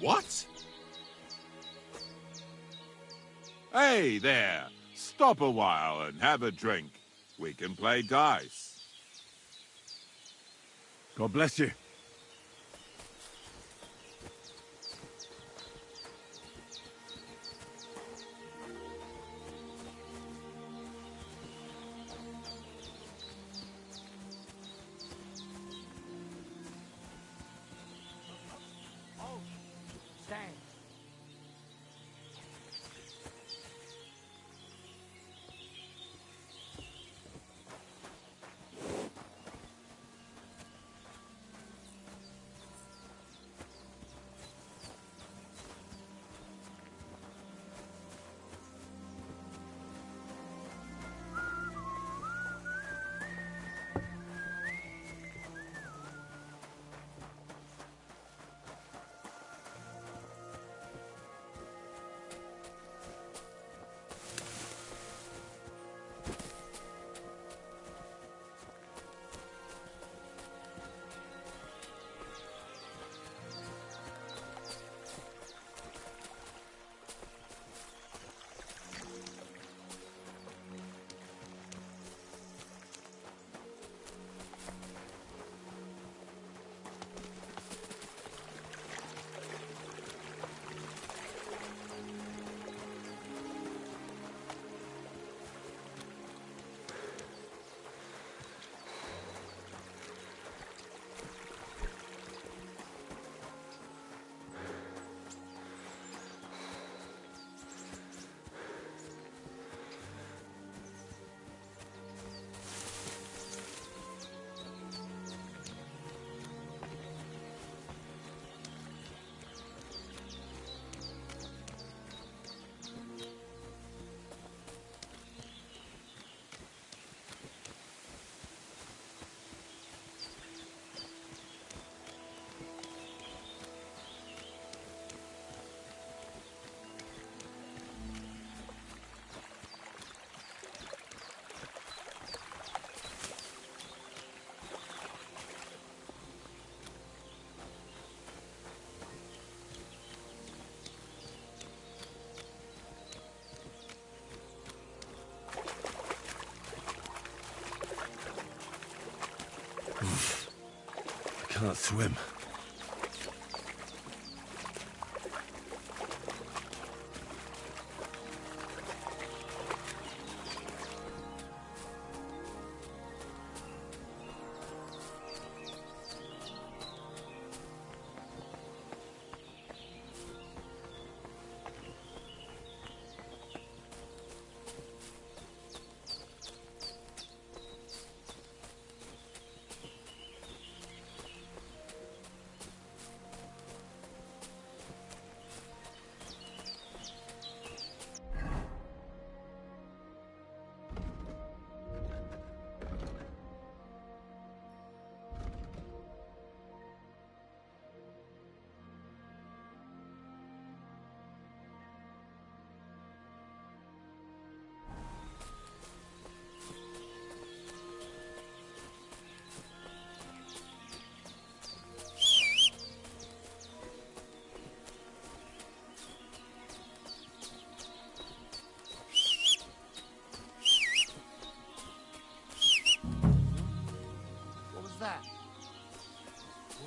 What? Hey there! Stop a while and have a drink. We can play dice. God bless you. I can't swim.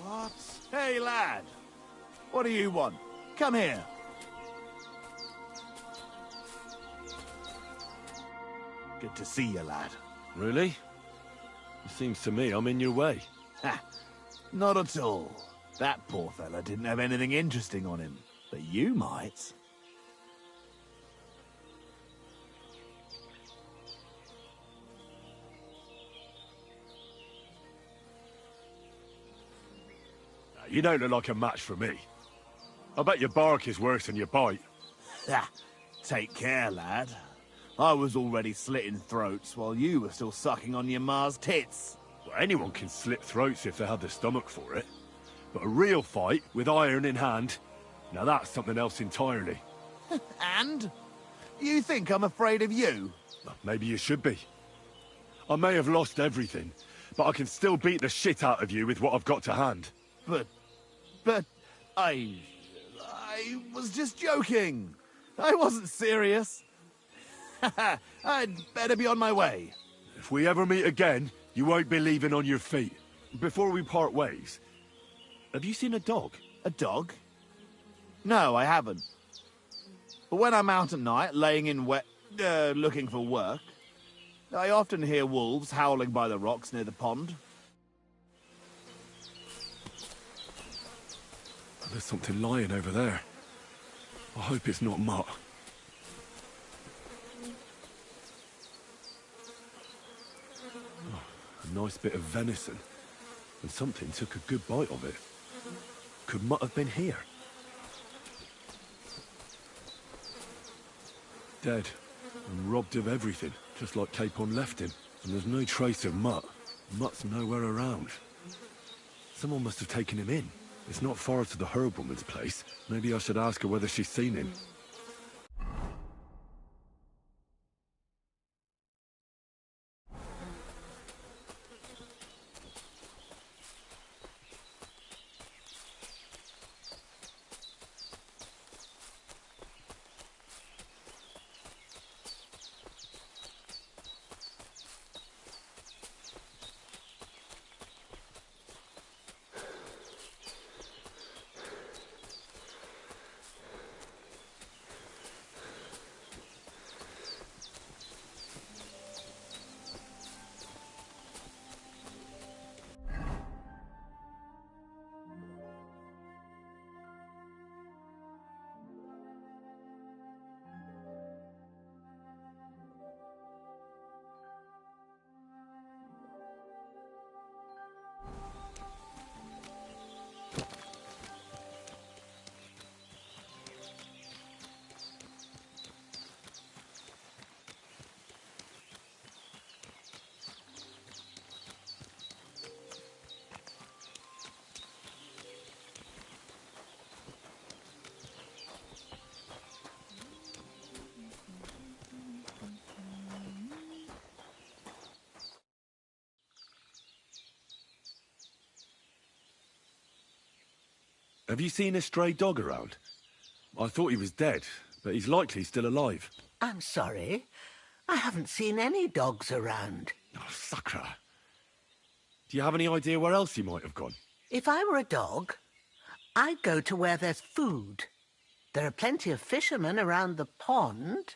What? Hey, lad! What do you want? Come here! Good to see you, lad. Really? It seems to me I'm in your way. Ha! Not at all. That poor fella didn't have anything interesting on him. But you might. You don't look like a match for me. I bet your bark is worse than your bite. Ha! Take care, lad. I was already slitting throats while you were still sucking on your ma's tits. Well, anyone can slit throats if they have the stomach for it. But a real fight, with iron in hand, now that's something else entirely. And? You think I'm afraid of you? Well, maybe you should be. I may have lost everything, but I can still beat the shit out of you with what I've got to hand. But I was just joking. I wasn't serious. I'd better be on my way. If we ever meet again, you won't be leaving on your feet. Before we part ways, have you seen a dog? A dog? No, I haven't. But when I'm out at night, laying in wet, looking for work, I often hear wolves howling by the rocks near the pond. There's something lying over there. I hope it's not mutt. Oh, a nice bit of venison. And something took a good bite of it. Could mutt have been here? Dead. And robbed of everything, just like Capon left him. And there's no trace of mutt. Mutt's nowhere around. Someone must have taken him in. It's not far to the herb woman's place. Maybe I should ask her whether she's seen him. Have you seen a stray dog around? I thought he was dead, but he's likely still alive. I'm sorry. I haven't seen any dogs around. Oh, sucker. Do you have any idea where else he might have gone? If I were a dog, I'd go to where there's food. There are plenty of fishermen around the pond,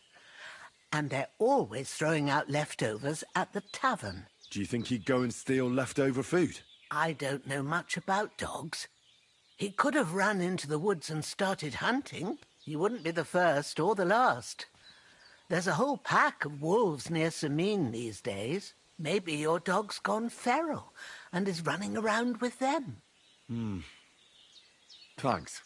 and they're always throwing out leftovers at the tavern. Do you think he'd go and steal leftover food? I don't know much about dogs. He could have run into the woods and started hunting. He wouldn't be the first or the last. There's a whole pack of wolves near Samine these days. Maybe your dog's gone feral and is running around with them. Thanks.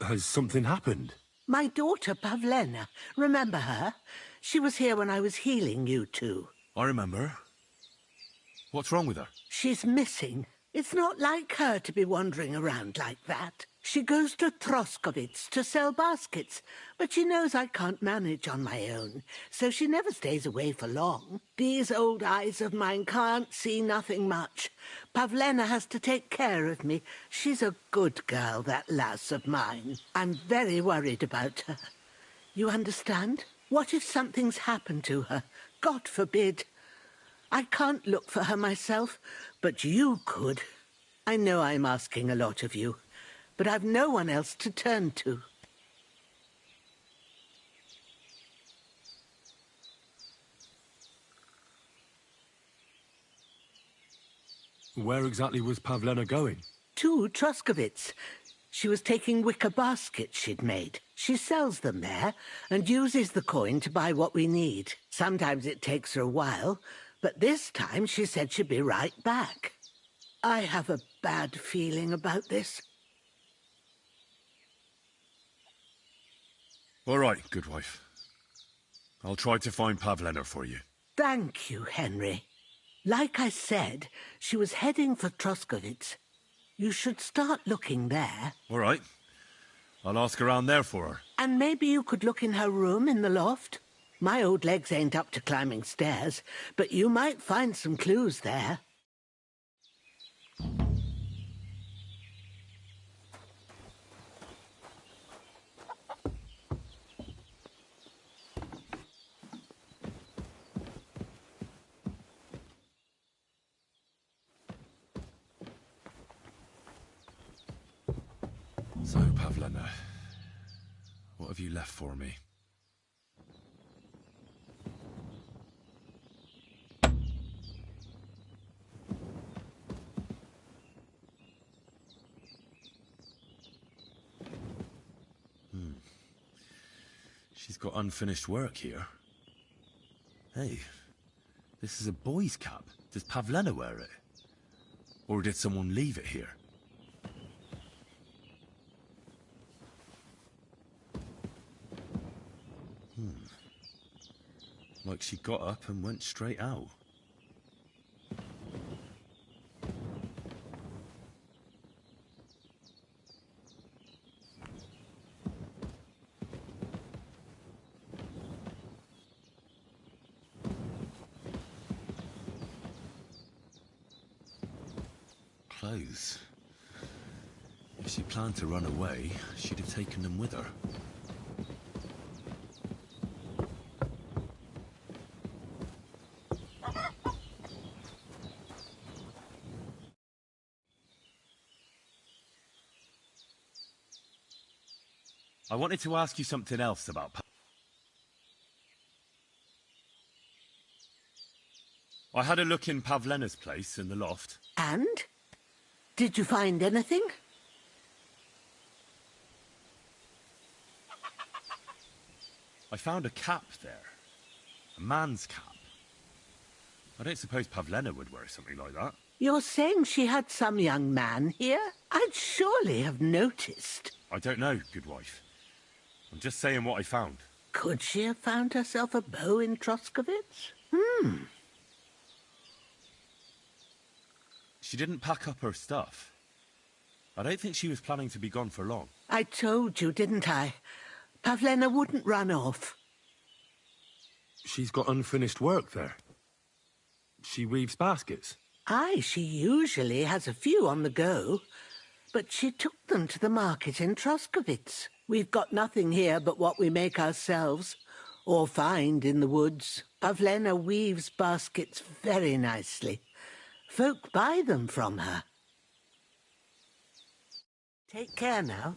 Has something happened? My daughter, Pavlena. Remember her? She was here when I was healing you two. I remember. What's wrong with her? She's missing. It's not like her to be wandering around like that. She goes to Troskovitz to sell baskets, but she knows I can't manage on my own, so she never stays away for long. These old eyes of mine can't see nothing much. Pavlena has to take care of me. She's a good girl, that lass of mine. I'm very worried about her. You understand? What if something's happened to her? God forbid. I can't look for her myself, but you could. I know I'm asking a lot of you, but I've no one else to turn to. Where exactly was Pavlena going? To Troskovitz. She was taking wicker baskets she'd made. She sells them there and uses the coin to buy what we need. Sometimes it takes her a while, but this time she said she'd be right back. I have a bad feeling about this. All right, good wife. I'll try to find Pavlena for you. Thank you, Henry. Like I said, she was heading for Troskovitz. You should start looking there. All right. I'll ask around there for her. And maybe you could look in her room in the loft. My old legs ain't up to climbing stairs, but you might find some clues there. So, Pavlena, what have you left for me? She's got unfinished work here. Hey, this is a boy's cap. Does Pavlena wear it? Or did someone leave it here? Like she got up and went straight out. Clothes. If she planned to run away, she'd have taken them with her. I wanted to ask you something else about I had a look in Pavlena's place in the loft. And? Did you find anything? I found a cap there. A man's cap. I don't suppose Pavlena would wear something like that. You're saying she had some young man here? I'd surely have noticed. I don't know, good wife. I'm just saying what I found. Could she have found herself a beau in Troskovitz? She didn't pack up her stuff. I don't think she was planning to be gone for long. I told you, didn't I? Pavlena wouldn't run off. She's got unfinished work there. She weaves baskets. Aye, she usually has a few on the go. But she took them to the market in Troskovitz. We've got nothing here but what we make ourselves, or find in the woods. Pavlena weaves baskets very nicely. Folk buy them from her. Take care now.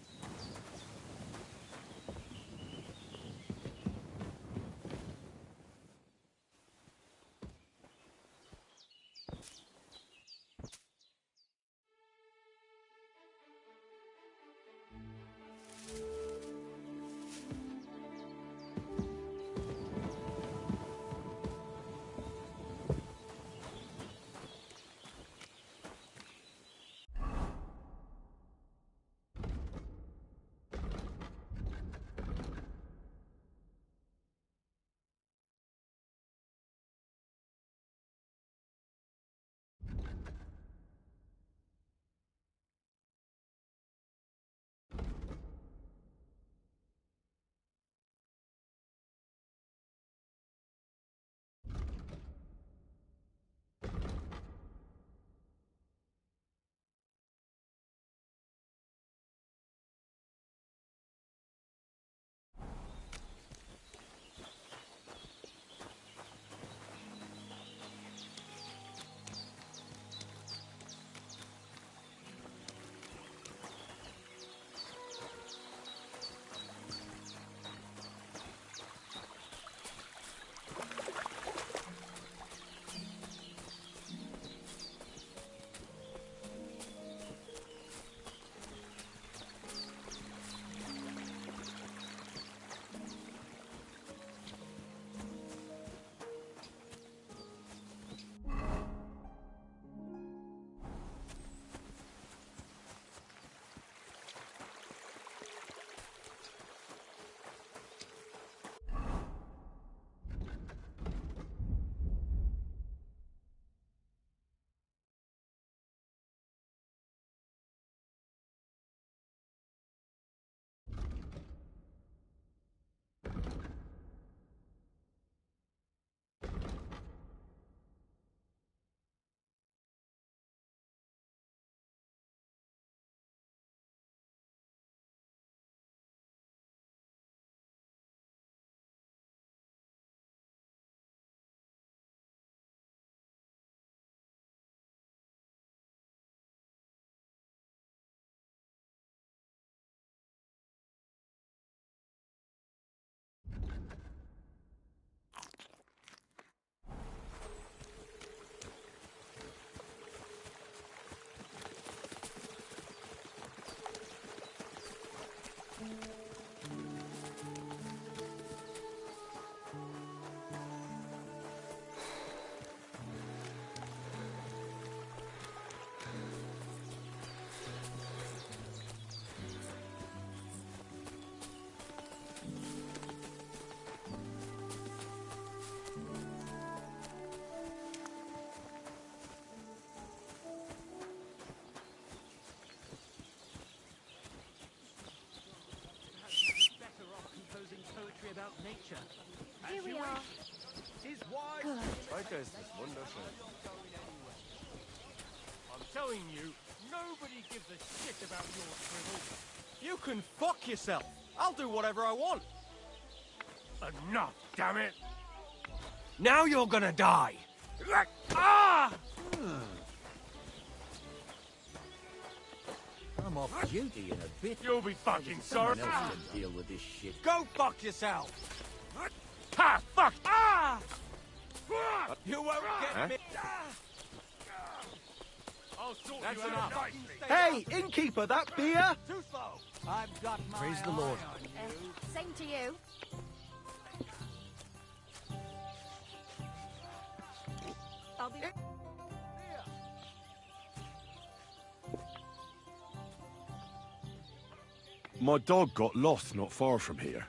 nature. Here we are. Heute ist es wunderschön. I'm telling you, nobody gives a shit about your scribble. You can fuck yourself. I'll do whatever I want. Enough, damn it. Now you're gonna die. Ah! I'm off duty in a bit. You'll be fucking sorry. Someone else can deal with this shit. Go fuck yourself. Ha! Fuck! Ah! You won't get me. I'll sort That's you out enough. nicely. Hey, innkeeper, that beer? Too slow. I've got my Praise the Lord. Same to you. I'll be... My dog got lost not far from here.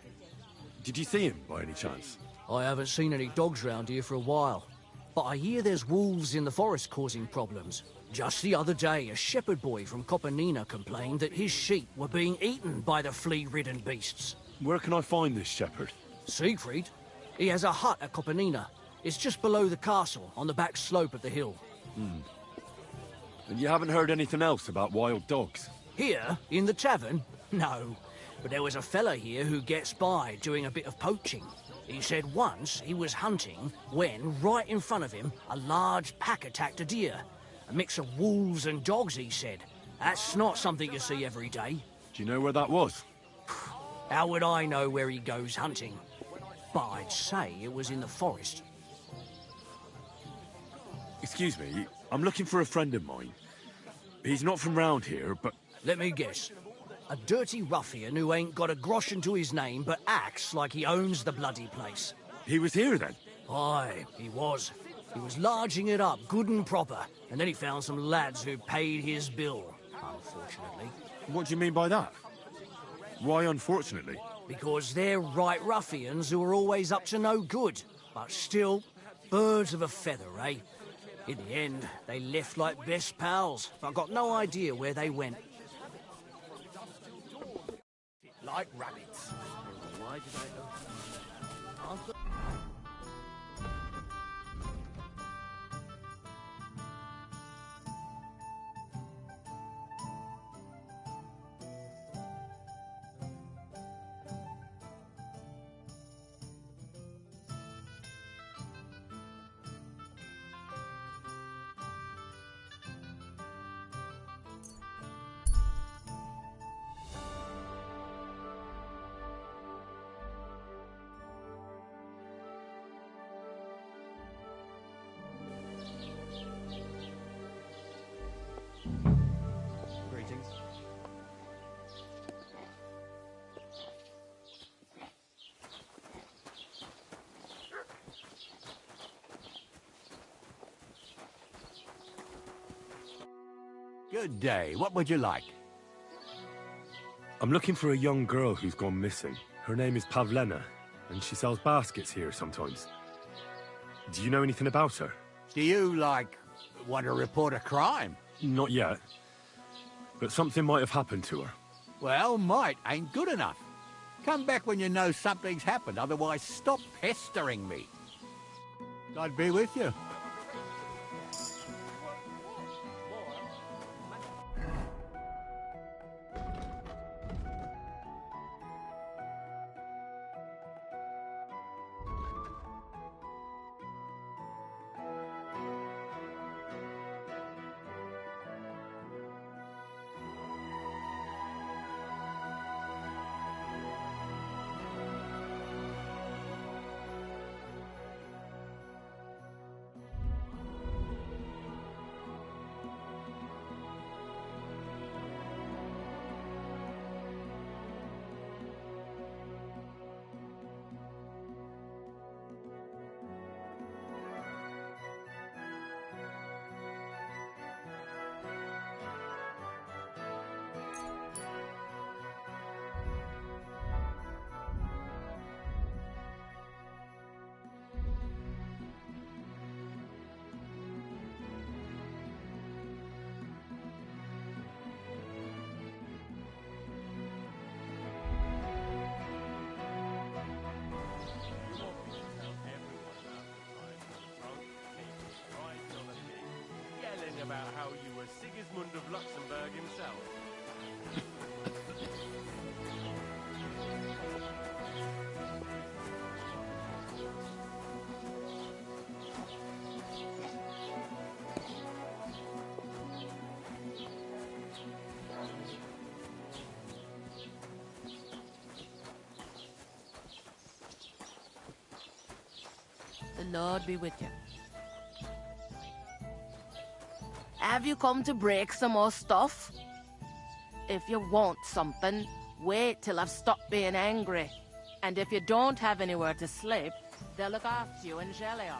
Did you see him by any chance? I haven't seen any dogs round here for a while, but I hear there's wolves in the forest causing problems. Just the other day, a shepherd boy from Kopanina complained that his sheep were being eaten by the flea-ridden beasts. Where can I find this shepherd? Siegfried? He has a hut at Kopanina. It's just below the castle, on the back slope of the hill. And you haven't heard anything else about wild dogs? Here, in the tavern? No. But there was a fella here who gets by doing a bit of poaching. He said once he was hunting when, right in front of him, a large pack attacked a deer. A mix of wolves and dogs, he said. That's not something you see every day. Do you know where that was? How would I know where he goes hunting? But I'd say it was in the forest. Excuse me, I'm looking for a friend of mine. He's not from round here, but... Let me guess. A dirty ruffian who ain't got a groschen to his name but acts like he owns the bloody place. He was here then? Aye, he was. He was larging it up good and proper, and then he found some lads who paid his bill, unfortunately. What do you mean by that? Why unfortunately? Because they're right ruffians who are always up to no good, but still, birds of a feather, eh? In the end, they left like best pals, but I got no idea where they went. Like rabbits. Why did I open? Greetings. Good day. What would you like? I'm looking for a young girl who's gone missing. Her name is Pavlena, and she sells baskets here sometimes. Do you know anything about her? Do you, want to report a crime? Not yet. But something might have happened to her. Well, might ain't good enough. Come back when you know something's happened, otherwise stop pestering me. God be with you. about how you were Sigismund of Luxembourg himself. The Lord be with you. Have you come to break some more stuff? If you want something, wait till I've stopped being angry. And if you don't have anywhere to sleep, they'll look after you in Jeliov.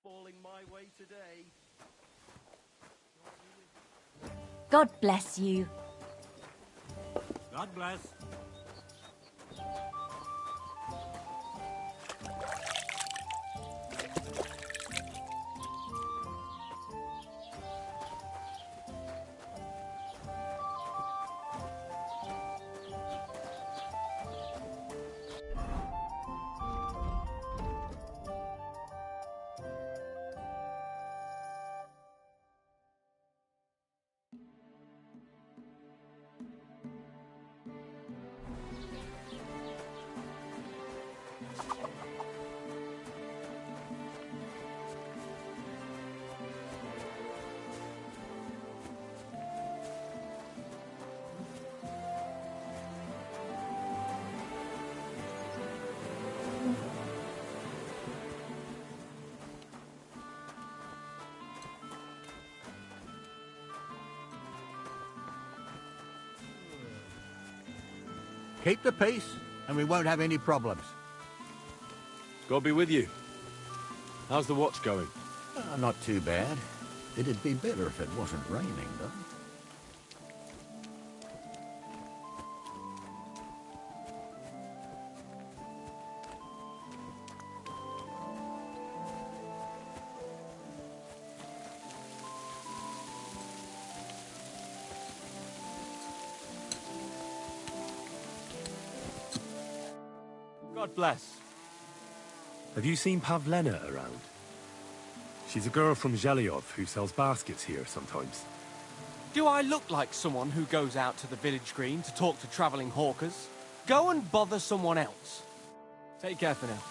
Falling my way today. God bless you. God bless. Keep the peace, and we won't have any problems. God be with you. How's the watch going? Not too bad. It'd be better if it wasn't raining, though. God bless. Have you seen Pavlena around? She's a girl from Zhelyov who sells baskets here sometimes. Do I look like someone who goes out to the village green to talk to travelling hawkers? Go and bother someone else. Take care for now.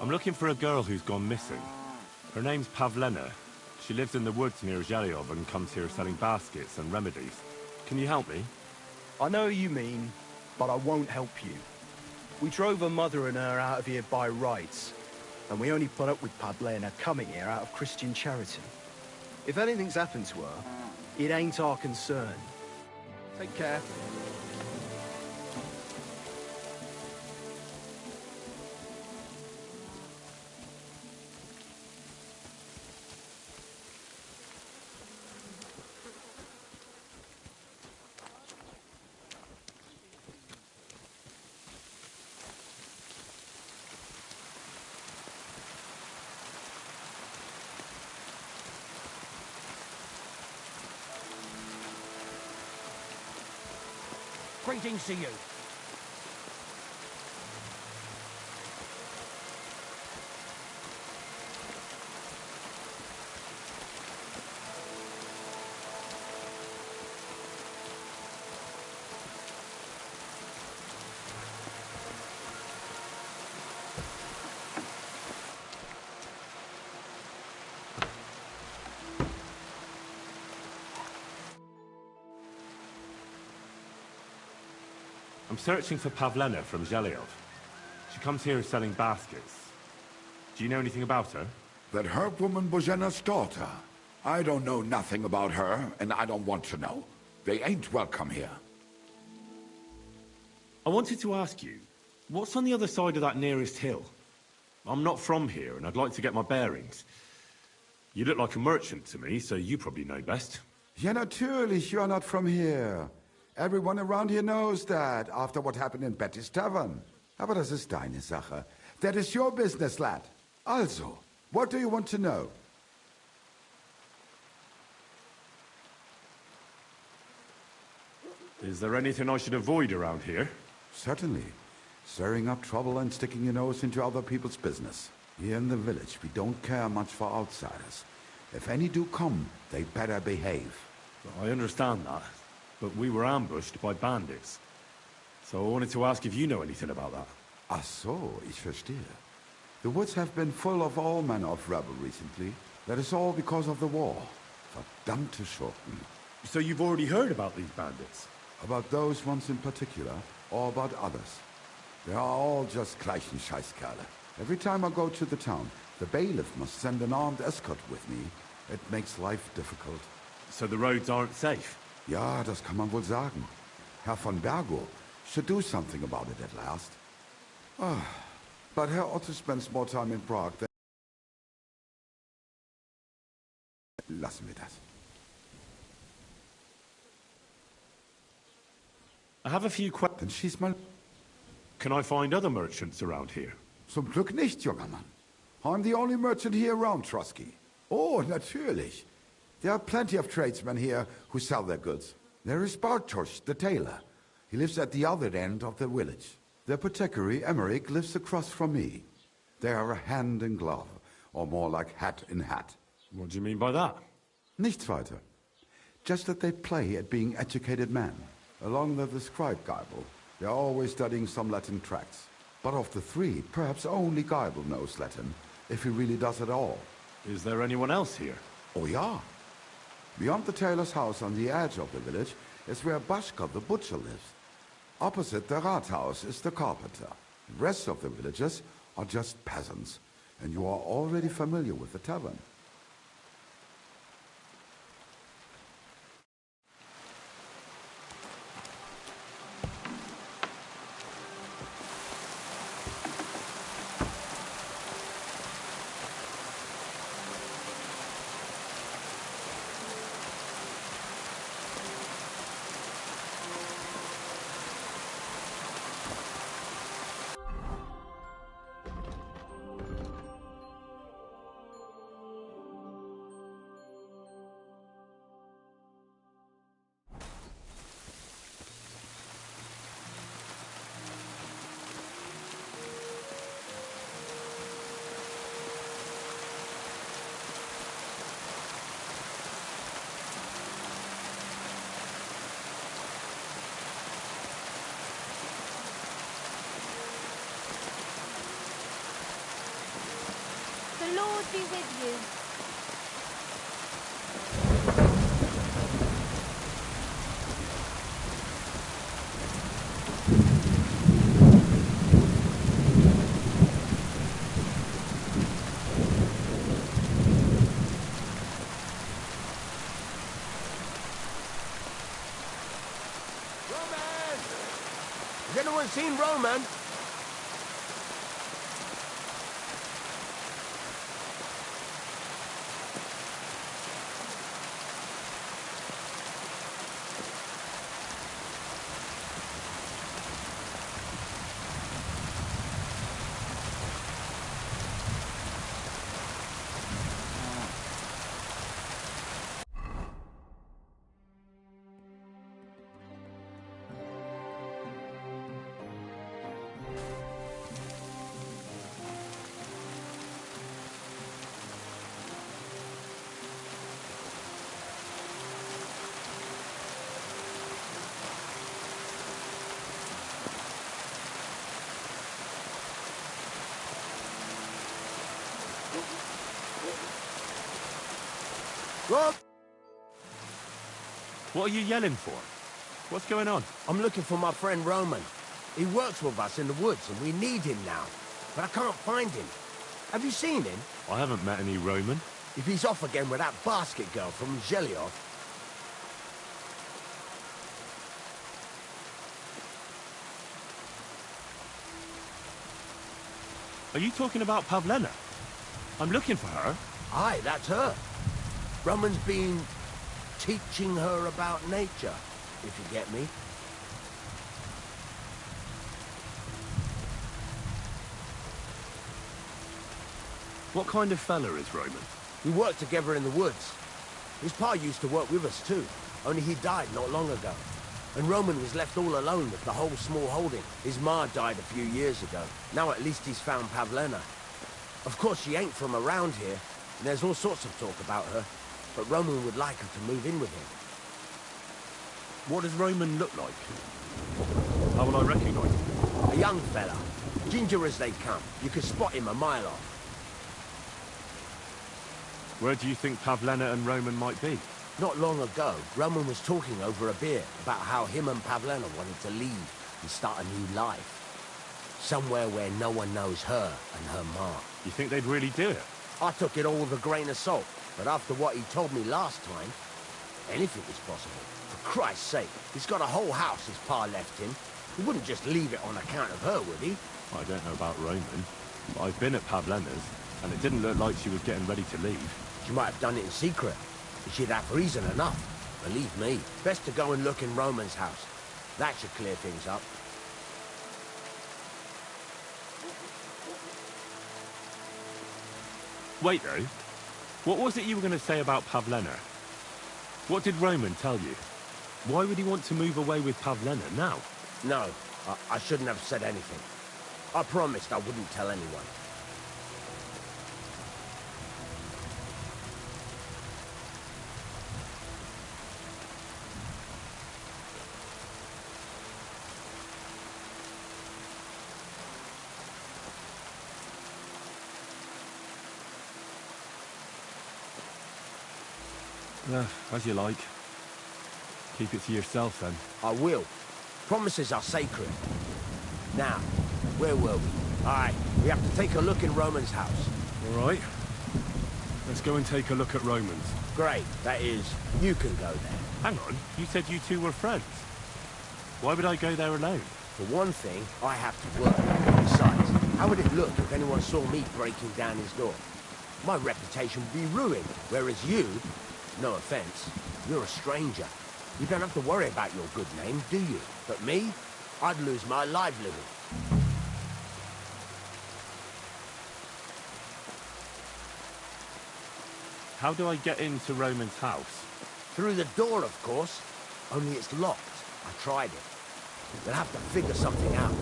I'm looking for a girl who's gone missing. Her name's Pavlena. She lives in the woods near Zhelyov and comes here selling baskets and remedies. Can you help me? I know who you mean, but I won't help you. We drove her mother and her out of here by rights, and we only put up with Pavlena coming here out of Christian charity. If anything's happened to her, it ain't our concern. Take care. Greetings to you. I'm searching for Pavlena from Zhelyov. She comes here selling baskets. Do you know anything about her? That herb woman Božena's daughter. I don't know nothing about her, and I don't want to know. They ain't welcome here. I wanted to ask you, what's on the other side of that nearest hill? I'm not from here, and I'd like to get my bearings. You look like a merchant to me, so you probably know best. Ja, natürlich, you're not from here. Everyone around here knows that, after what happened in Betty's Tavern. Aber das ist deine Sache. That is your business, lad. Also, what do you want to know? Is there anything I should avoid around here? Certainly. Stirring up trouble and sticking your nose into other people's business. Here in the village, we don't care much for outsiders. If any do come, they better behave. I understand that, but we were ambushed by bandits. So I wanted to ask if you know anything about that. Ach so, ich verstehe. The woods have been full of all manner of rebel recently. That is all because of the war. Verdammte Schurken. So you've already heard about these bandits? About those ones in particular, or about others? They are all just gleichen Scheißkerle. Every time I go to the town, the bailiff must send an armed escort with me. It makes life difficult. So the roads aren't safe? Ja, das kann man wohl sagen. Herr von Bergo should do something about it at last. But Herr Otto spends more time in Prague than... Lassen wir das. I have a few questions. Dann schieß mal... Can I find other merchants around here? Zum Glück nicht, junger Mann. I'm the only merchant here around, Trotsky. Oh, natürlich. There are plenty of tradesmen here who sell their goods. There is Bartosz, the tailor. He lives at the other end of the village. The apothecary, Emmerich, lives across from me. They are a hand in glove, or more like hat in hat. What do you mean by that? Nichts weiter. Just that they play at being educated men. Along with the scribe Geibel, they are always studying some Latin tracts. But of the three, perhaps only Geibel knows Latin, if he really does at all. Is there anyone else here? Oh, ja. Beyond the tailor's house on the edge of the village is where Bashka the butcher lives. Opposite the Rathaus is the carpenter. The rest of the villagers are just peasants, and you are already familiar with the tavern. The Lord be with you. Roman! Has anyone seen Roman? Rob! What are you yelling for? What's going on? I'm looking for my friend Roman. He works with us in the woods, and we need him now. But I can't find him. Have you seen him? I haven't met any Roman. If he's off again with that basket girl from Zhelyov. Are you talking about Pavlena? I'm looking for her. Aye, that's her. Roman's been teaching her about nature, if you get me. What kind of fella is Roman? We worked together in the woods. His pa used to work with us too, only he died not long ago. And Roman was left all alone with the whole small holding. His ma died a few years ago. Now at least he's found Pavlena. Of course, she ain't from around here, and there's all sorts of talk about her. But Roman would like her to move in with him. What does Roman look like? How will I recognize him? A young fella. Ginger as they come. You could spot him a mile off. Where do you think Pavlena and Roman might be? Not long ago, Roman was talking over a beer about how him and Pavlena wanted to leave and start a new life. Somewhere where no one knows her and her ma. You think they'd really do it? I took it all with a grain of salt, but after what he told me last time, anything is possible. For Christ's sake, he's got a whole house his pa left him. He wouldn't just leave it on account of her, would he? I don't know about Roman, but I've been at Pavlena's, and it didn't look like she was getting ready to leave. She might have done it in secret. But she'd have reason enough. Believe me. Best to go and look in Roman's house. That should clear things up. Wait, though. What was it you were going to say about Pavlena? What did Roman tell you? Why would he want to move away with Pavlena now? No, I shouldn't have said anything. I promised I wouldn't tell anyone. As you like. Keep it to yourself, then. I will. Promises are sacred. Now, where were we? Aye, we have to take a look in Roman's house. All right. Let's go and take a look at Roman's. Great, that is, you can go there. Hang on, you said you two were friends. Why would I go there alone? For one thing, I have to work. Besides, how would it look if anyone saw me breaking down his door? My reputation would be ruined, whereas you... No offense, you're a stranger. You don't have to worry about your good name, do you? But me, I'd lose my livelihood. How do I get into Roman's house? Through the door, of course. Only it's locked. I tried it. We'll have to figure something out.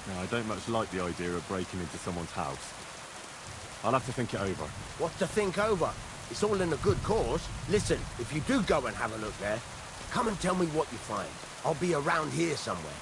No, I don't much like the idea of breaking into someone's house. I'll have to think it over. What to think over? It's all in a good cause. Listen, if you do go and have a look there, come and tell me what you find. I'll be around here somewhere.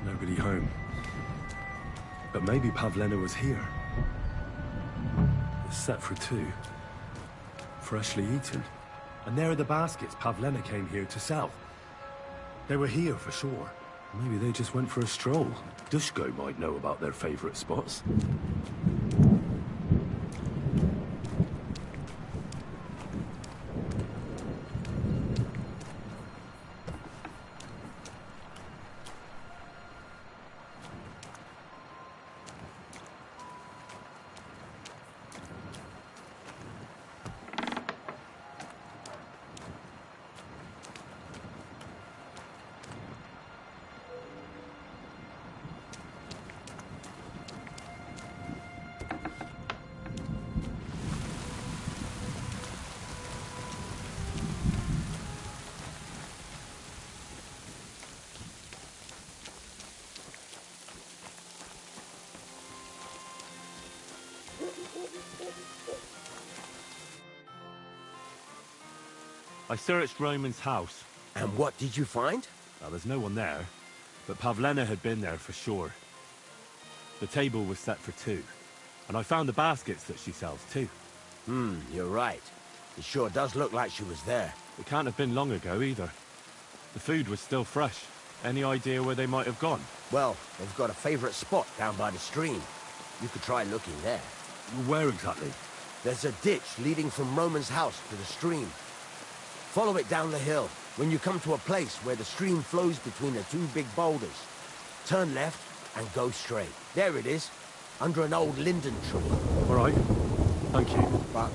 Nobody home. But maybe Pavlena was here. It's set for 2. freshly eaten. And there are the baskets Pavlena came here to sell. They were here for sure. Maybe they just went for a stroll. Dushko might know about their favorite spots. I searched Roman's house. And what did you find? Well, there's no one there, but Pavlena had been there for sure. The table was set for two, and I found the baskets that she sells too. You're right. It sure does look like she was there. It can't have been long ago either. The food was still fresh. Any idea where they might have gone? Well, they've got a favorite spot down by the stream. You could try looking there. Where exactly? There's a ditch leading from Roman's house to the stream. Follow it down the hill. When you come to a place where the stream flows between the two big boulders, turn left and go straight. There it is, under an old linden tree. All right. Thank you. But,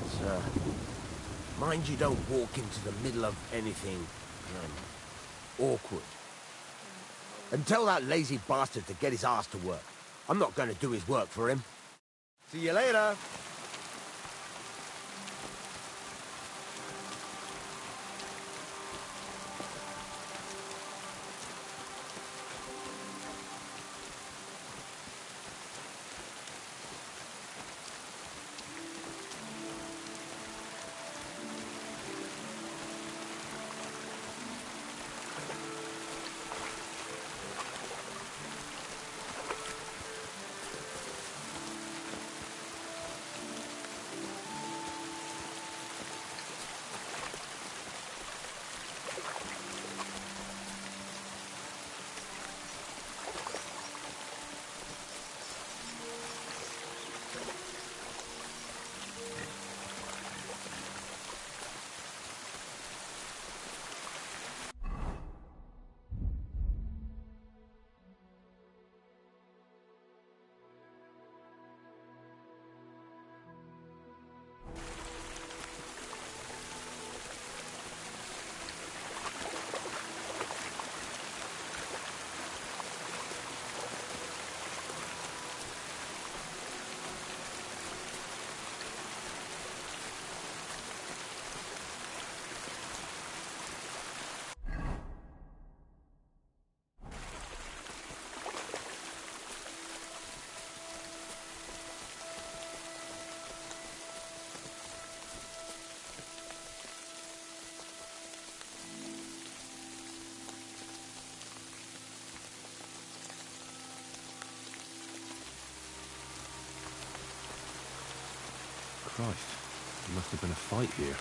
mind you don't walk into the middle of anything, awkward. And tell that lazy bastard to get his ass to work. I'm not going to do his work for him. See you later. Christ, there must have been a fight here.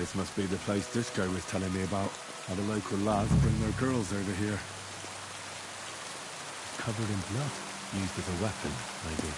This must be the place Dushko was telling me about. How the local lads bring their girls over here. Covered in blood. Used as a weapon, maybe.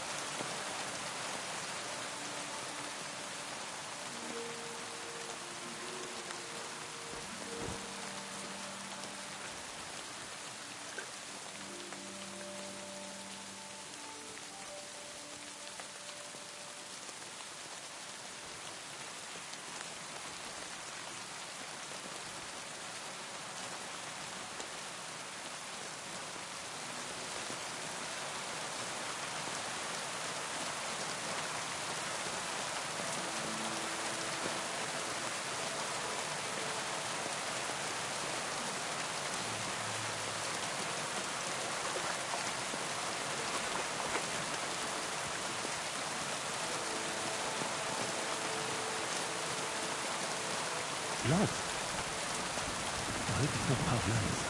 Blood. I hope it's not Pavlena's.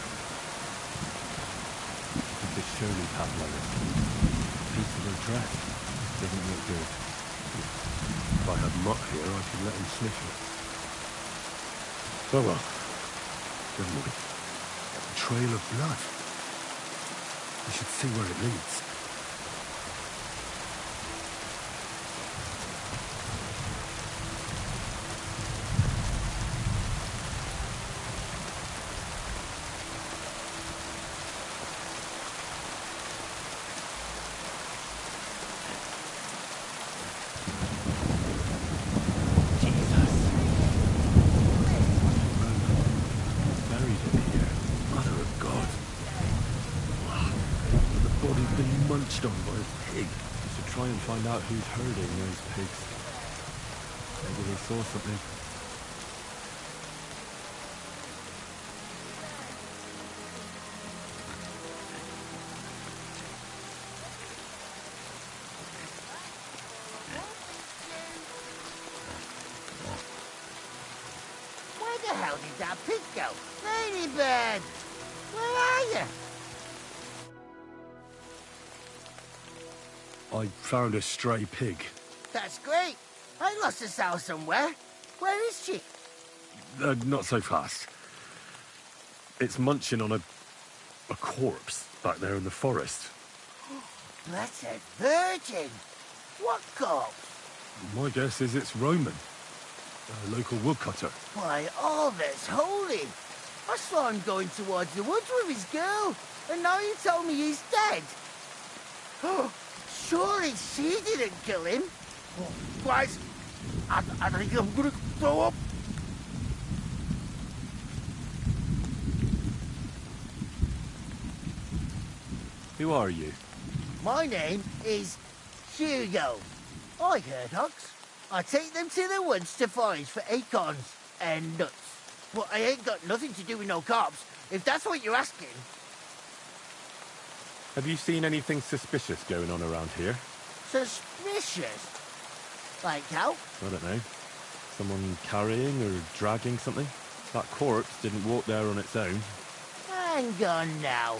This is surely Pavlena's. Piece of her dress. Doesn't look good. If I had Mutt here, I could let him sniff it. Oh well. Never mind. A trail of blood. We should see where it leads. Munched on by a pig. We should try and find out who's herding those pigs. Maybe they saw something. Where the hell did that pig go? Ladybird! Where are you? I found a stray pig. That's great. I lost a sow somewhere. Where is she? Not so fast. It's munching on a corpse back there in the forest. Blessed Virgin! What corpse? My guess is it's Roman, a local woodcutter. By all that's holy! I saw him going towards the woods with his girl, and now you tell me he's dead. Surely she didn't kill him. Guys, I think I'm gonna throw up. Who are you? My name is Hugo. I herd hogs. I take them to the woods to forage for acorns and nuts. But I ain't got nothing to do with no cops, if that's what you're asking. Have you seen anything suspicious going on around here? Suspicious? Like how? I don't know. Someone carrying or dragging something? That corpse didn't walk there on its own. Hang on now.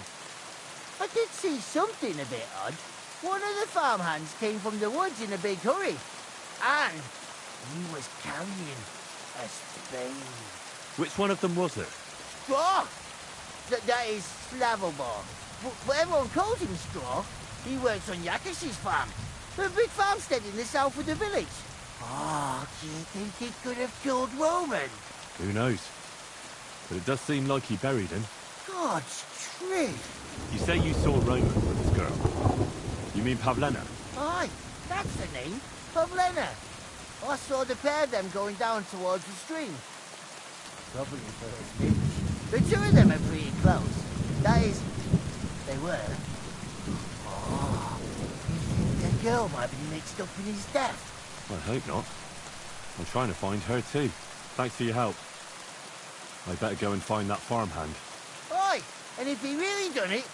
I did see something a bit odd. One of the farmhands came from the woods in a big hurry. And he was carrying a spade. Which one of them was it? Straw! That is Slavobor. But everyone calls him Straw. He works on Yakish's farm. A big farmstead in the south of the village. Oh, do you think he could have killed Roman? Who knows? But it does seem like he buried him. God's truth. You say you saw Roman with his girl. You mean Pavlena? Aye, that's the name. Pavlena. I saw the pair of them going down towards the stream. Probably for his speech. The two of them are pretty close. That is, they were. Oh, you think the girl might be mixed up in his death? I hope not. I'm trying to find her too. Thanks for your help. I better go and find that farmhand. Aye, and if he really done it,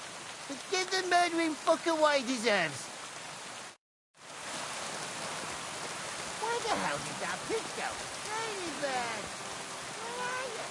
then give the murdering fucker what he deserves. Where the hell did that pig go? Ladybird! Where are you?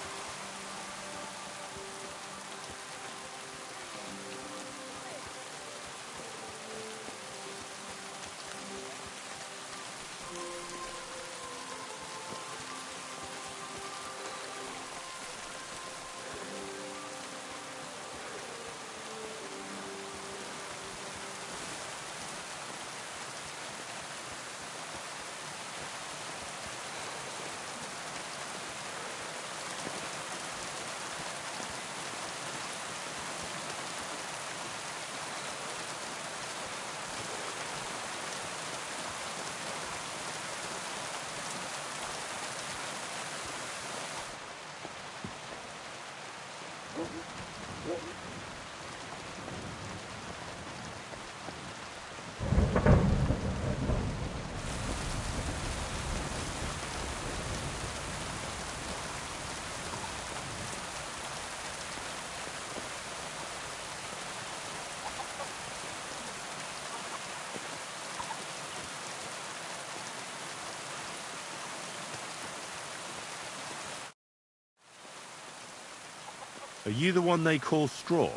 Are you the one they call Straw?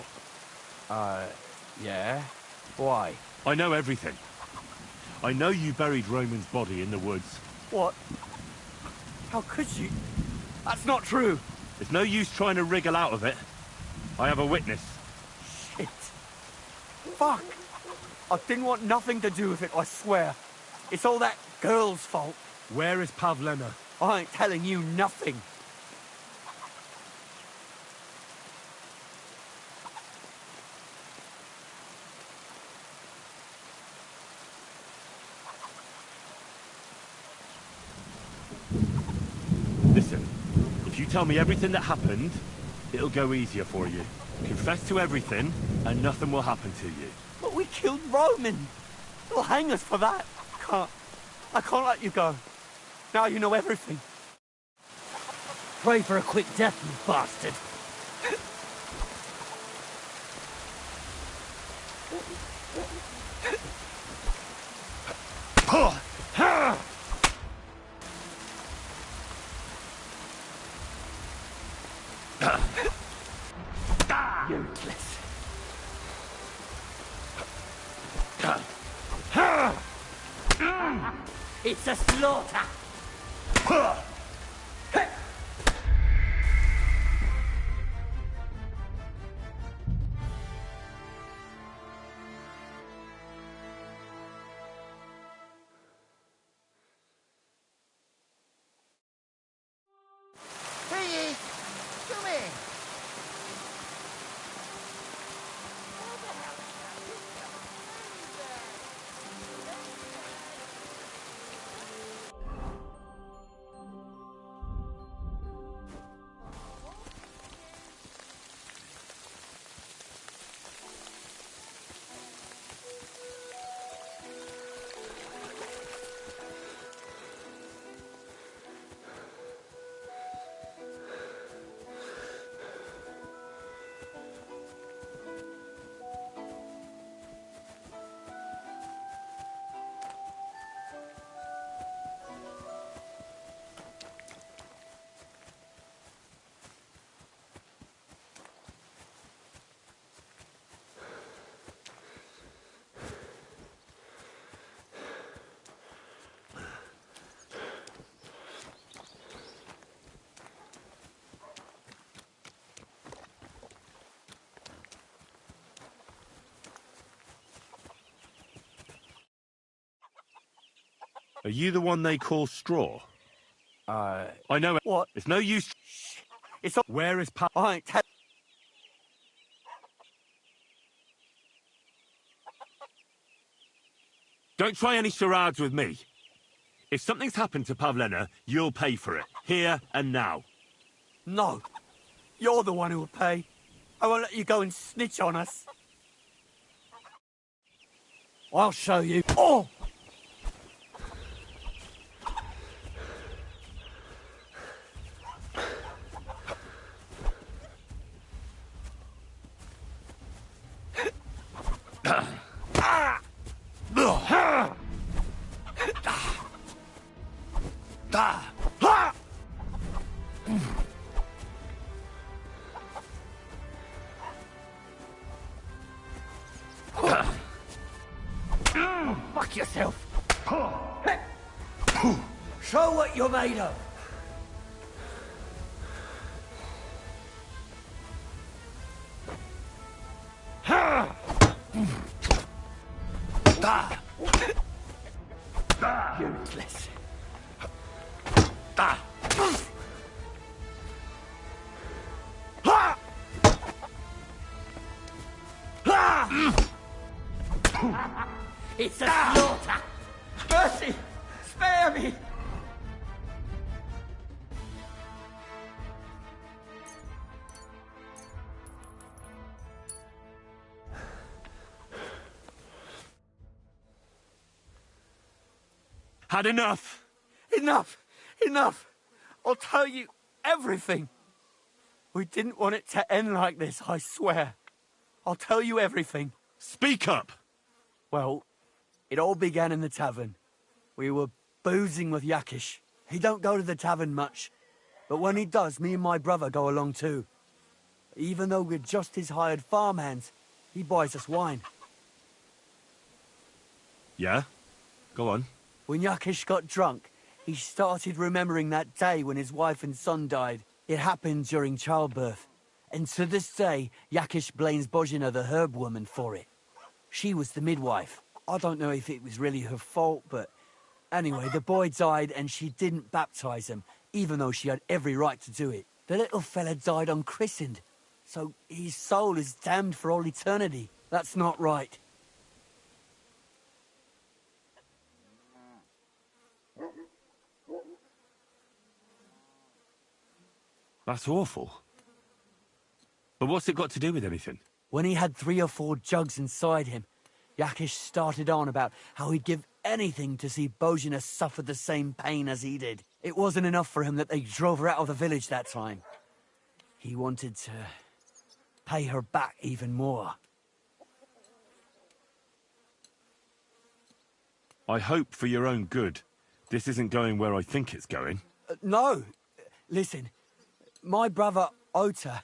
Yeah. Why? I know everything. I know you buried Roman's body in the woods, What? How could you? That's not true. There's no use trying to wriggle out of it. I have a witness. Shit. Fuck. I didn't want nothing to do with it, I swear. It's all that girl's fault. Where is Pavlena? I ain't telling you nothing. Listen, if you tell me everything that happened, it'll go easier for you. Confess to everything, and nothing will happen to you. But we killed Roman. They'll hang us for that. I can't let you go. Now you know everything. Pray for a quick death, you bastard. Useless. It's a slaughter. Here, come here. Are you the one they call Straw? I know it. What? It's no use. It's all... Where is Pa... I ain't tell... Don't try any charades with me. If something's happened to Pavlena, you'll pay for it. Here and now. No. You're the one who will pay. I won't let you go and snitch on us. I'll show you. Oh! Fuck yourself. Show what you're made of. Useless. It's a slaughter. Mercy! Spare me! Had enough? Enough! Enough! I'll tell you everything. We didn't want it to end like this, I swear. I'll tell you everything. Speak up! Well, it all began in the tavern. We were boozing with Yakish. He don't go to the tavern much, but when he does, me and my brother go along too. Even though we're just his hired farmhands, he buys us wine. Yeah? Go on. When Yakish got drunk, He started remembering that day when his wife and son died. It happened during childbirth. And to this day, Yakish blames Bozhina, the herb woman, for it. She was the midwife. I don't know if it was really her fault, but anyway, the boy died and she didn't baptize him, even though she had every right to do it. The little fella died unchristened, so his soul is damned for all eternity. That's not right. That's awful. But what's it got to do with anything? When he had 3 or 4 jugs inside him, Yakish started on about how he'd give anything to see Bozhina suffer the same pain as he did. It wasn't enough for him that they drove her out of the village that time. He wanted to pay her back even more. I hope for your own good this isn't going where I think it's going. No. Listen, my brother Ota,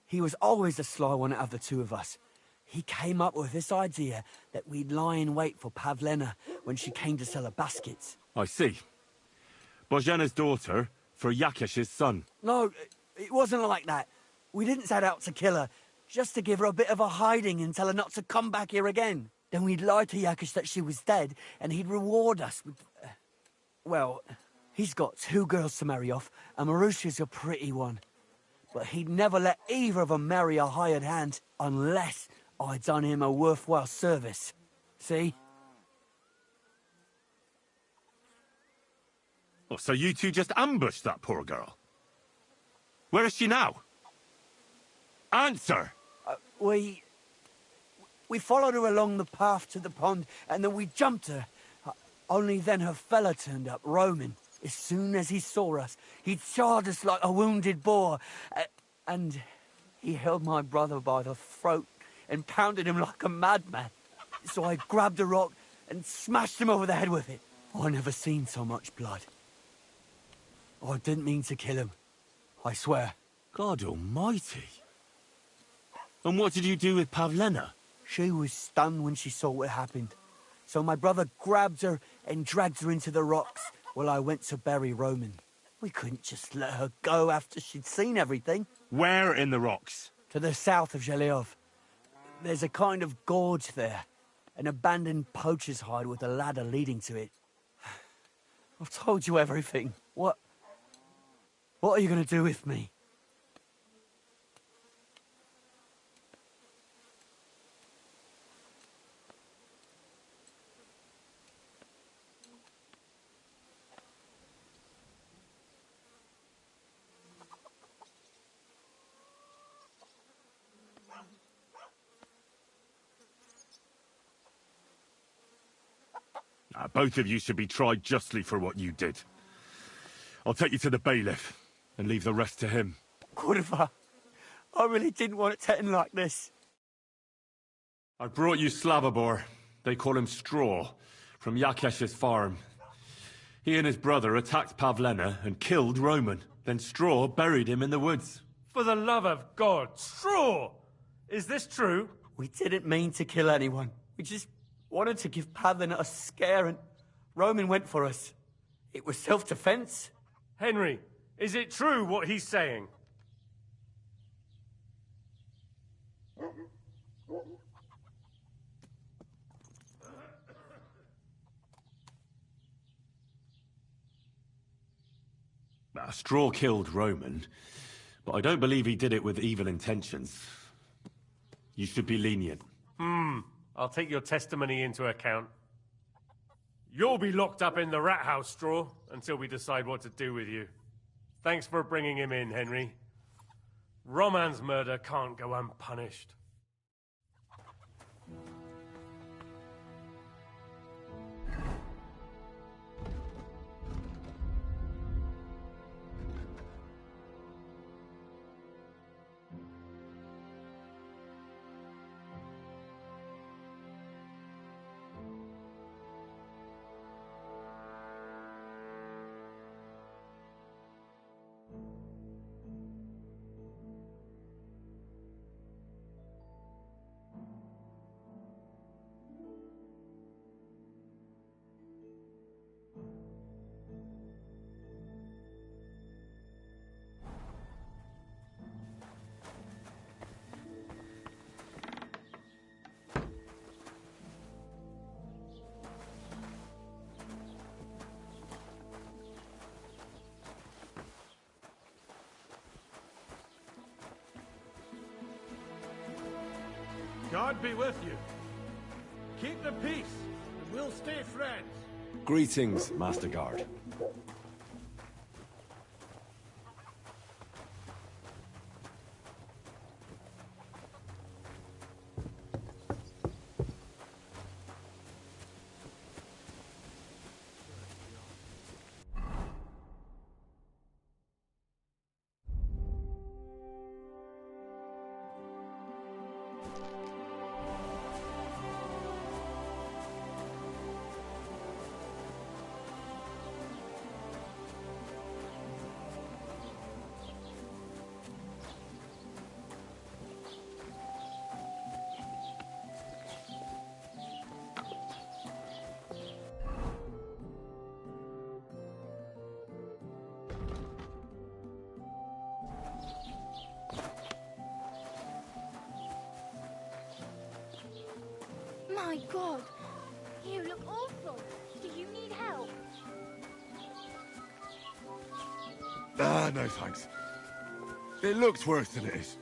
he was always the sly one out of the 2 of us. He came up with this idea that we'd lie in wait for Pavlena when she came to sell her baskets. I see. Bozhana's daughter for Yakish's son. No, it wasn't like that. We didn't set out to kill her, just to give her a bit of a hiding and tell her not to come back here again. Then we'd lie to Yakish that she was dead, and he'd reward us with... well, he's got 2 girls to marry off, and Marusha's a pretty one. But he'd never let either of them marry a hired hand unless I'd done him a worthwhile service. See? Oh, so you 2 just ambushed that poor girl? Where is she now? Answer! We followed her along the path to the pond, and then we jumped her. Only then her fella turned up, Roman. As soon as he saw us, he charged us like a wounded boar. And he held my brother by the throat and pounded him like a madman. So I grabbed a rock and smashed him over the head with it. I never seen so much blood. I didn't mean to kill him. I swear. God almighty. And what did you do with Pavlena? She was stunned when she saw what happened. So my brother grabbed her and dragged her into the rocks while I went to bury Roman. We couldn't just let her go after she'd seen everything. Where in the rocks? To the south of Zheleov. There's a kind of gorge there. An abandoned poacher's hide with a ladder leading to it. I've told you everything. What are you going to do with me? Both of you should be tried justly for what you did. I'll take you to the bailiff and leave the rest to him. Kurva, I really didn't want it to end like this. I brought you Slavobor. They call him Straw, from Yakesh's farm. He and his brother attacked Pavlena and killed Roman. Then Straw buried him in the woods. For the love of God, Straw! Is this true? We didn't mean to kill anyone. We just wanted to give Pavlena a scare, and Roman went for us. It was self-defense. Henry, is it true what he's saying? Straw killed Roman, but I don't believe he did it with evil intentions. You should be lenient. I'll take your testimony into account. You'll be locked up in the rat house, Straw, until we decide what to do with you. Thanks for bringing him in, Henry. Roman's murder can't go unpunished. God be with you. Keep the peace, and we'll stay friends. Greetings, Master Guard. My God, you look awful. Do you need help? Ah, no thanks. It looks worse than it is.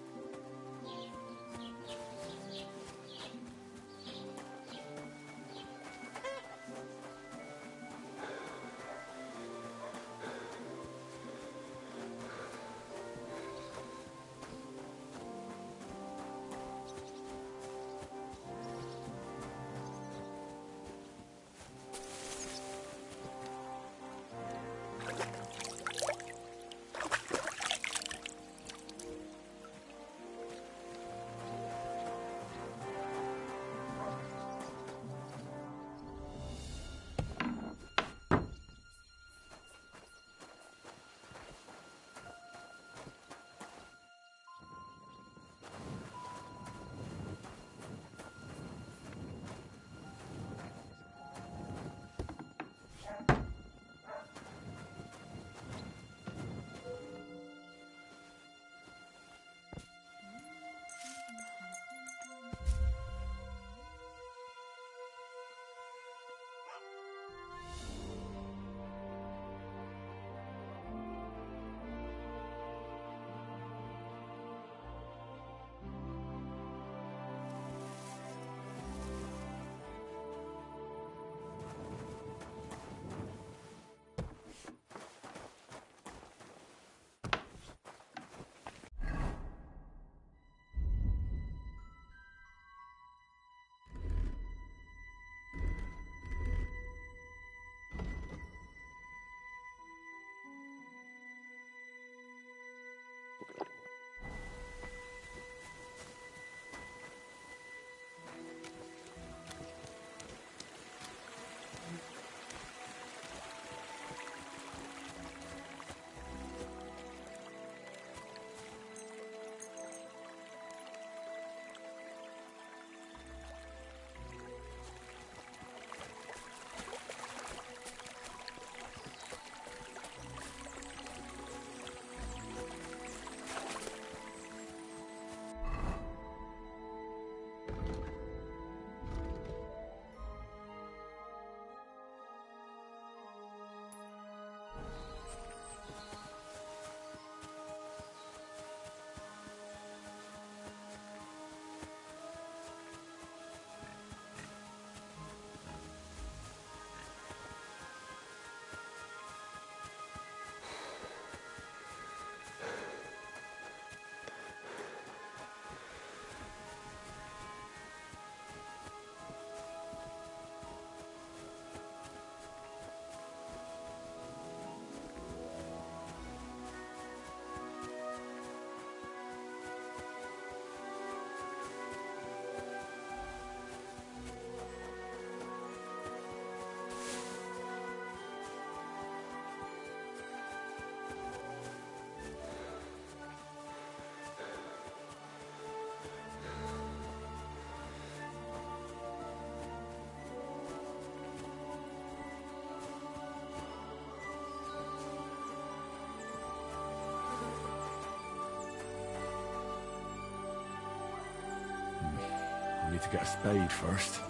I need to get a spade first.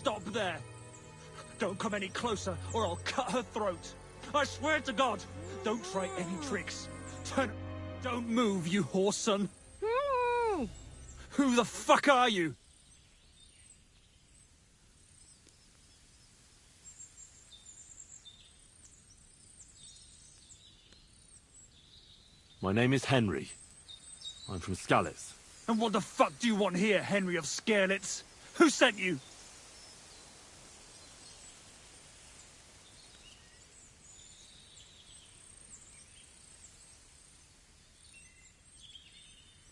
Stop there! Don't come any closer, or I'll cut her throat. I swear to God, don't try any tricks. Don't move, you horse son. Who the fuck are you? My name is Henry. I'm from Skalitz. And what the fuck do you want here, Henry of Skalitz? Who sent you?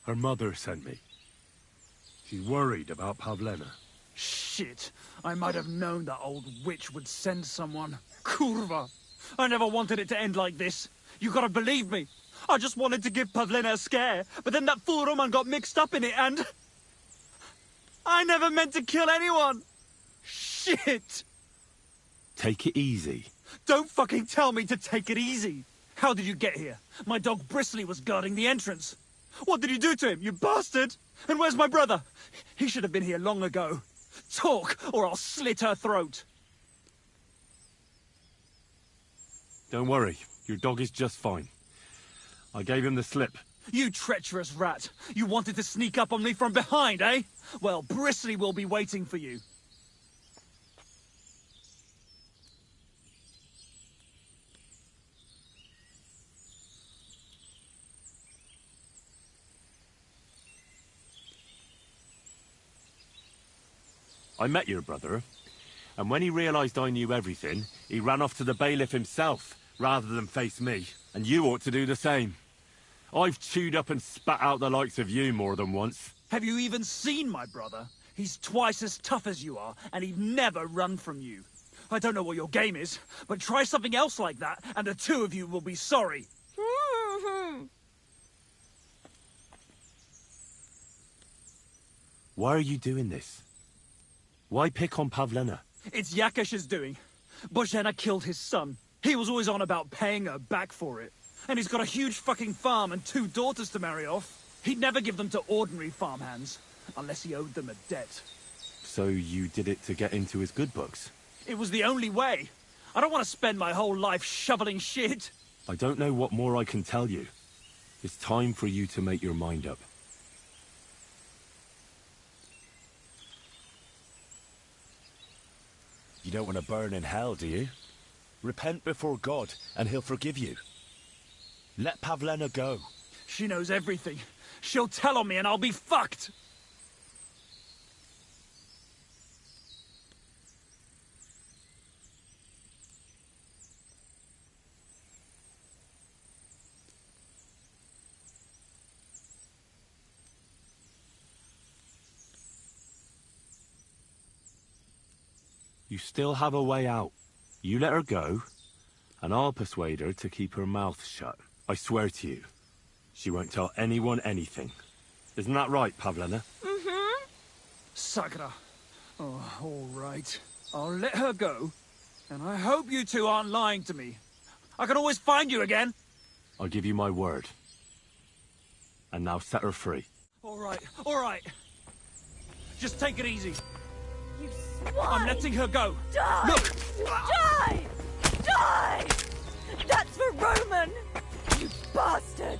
Her mother sent me. She's worried about Pavlena. Shit. I might have known that old witch would send someone. Kurva. I never wanted it to end like this. You gotta believe me. I just wanted to give Pavlena a scare, but then that fool Roman got mixed up in it and... I never meant to kill anyone. Shit. Take it easy. Don't fucking tell me to take it easy. How did you get here? My dog Bristly was guarding the entrance. What did you do to him, you bastard? And where's my brother? He should have been here long ago. Talk, or I'll slit her throat. Don't worry, your dog is just fine. I gave him the slip. You treacherous rat. You wanted to sneak up on me from behind, eh? Well, Bristly will be waiting for you. I met your brother, and when he realized I knew everything, he ran off to the bailiff himself, rather than face me. And you ought to do the same. I've chewed up and spat out the likes of you more than once. Have you even seen my brother? He's twice as tough as you are, and he'd never run from you. I don't know what your game is, but try something else like that, and the two of you will be sorry. Why are you doing this? Why pick on Pavlena? It's Yakesh's doing. Bozhena killed his son. He was always on about paying her back for it. And he's got a huge fucking farm and 2 daughters to marry off. He'd never give them to ordinary farmhands, unless he owed them a debt. So you did it to get into his good books? It was the only way. I don't want to spend my whole life shoveling shit. I don't know what more I can tell you. It's time for you to make your mind up. You don't want to burn in hell, do you? Repent before God, and he'll forgive you. Let Pavlena go. She knows everything. She'll tell on me and I'll be fucked. You still have a way out. You let her go, and I'll persuade her to keep her mouth shut. I swear to you, she won't tell anyone anything. Isn't that right, Pavlena? Mm-hmm. Sakra. Oh, all right. I'll let her go, and I hope you two aren't lying to me. I can always find you again. I give you my word. And now set her free. All right. Just take it easy. You swine! I'm letting her go. Die! Look! Die! Die! That's for Roman! You bastard!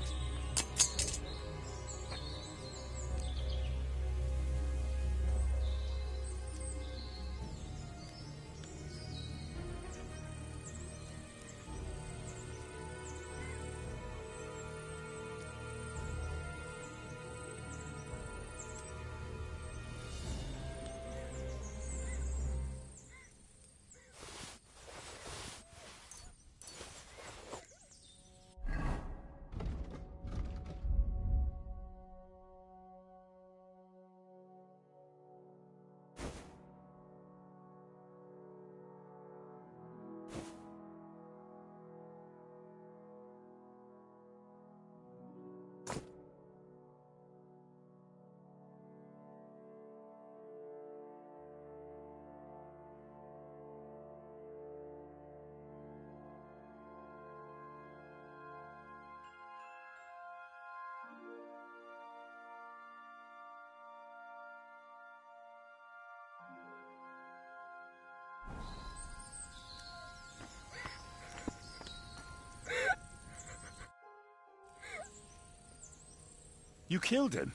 You killed him?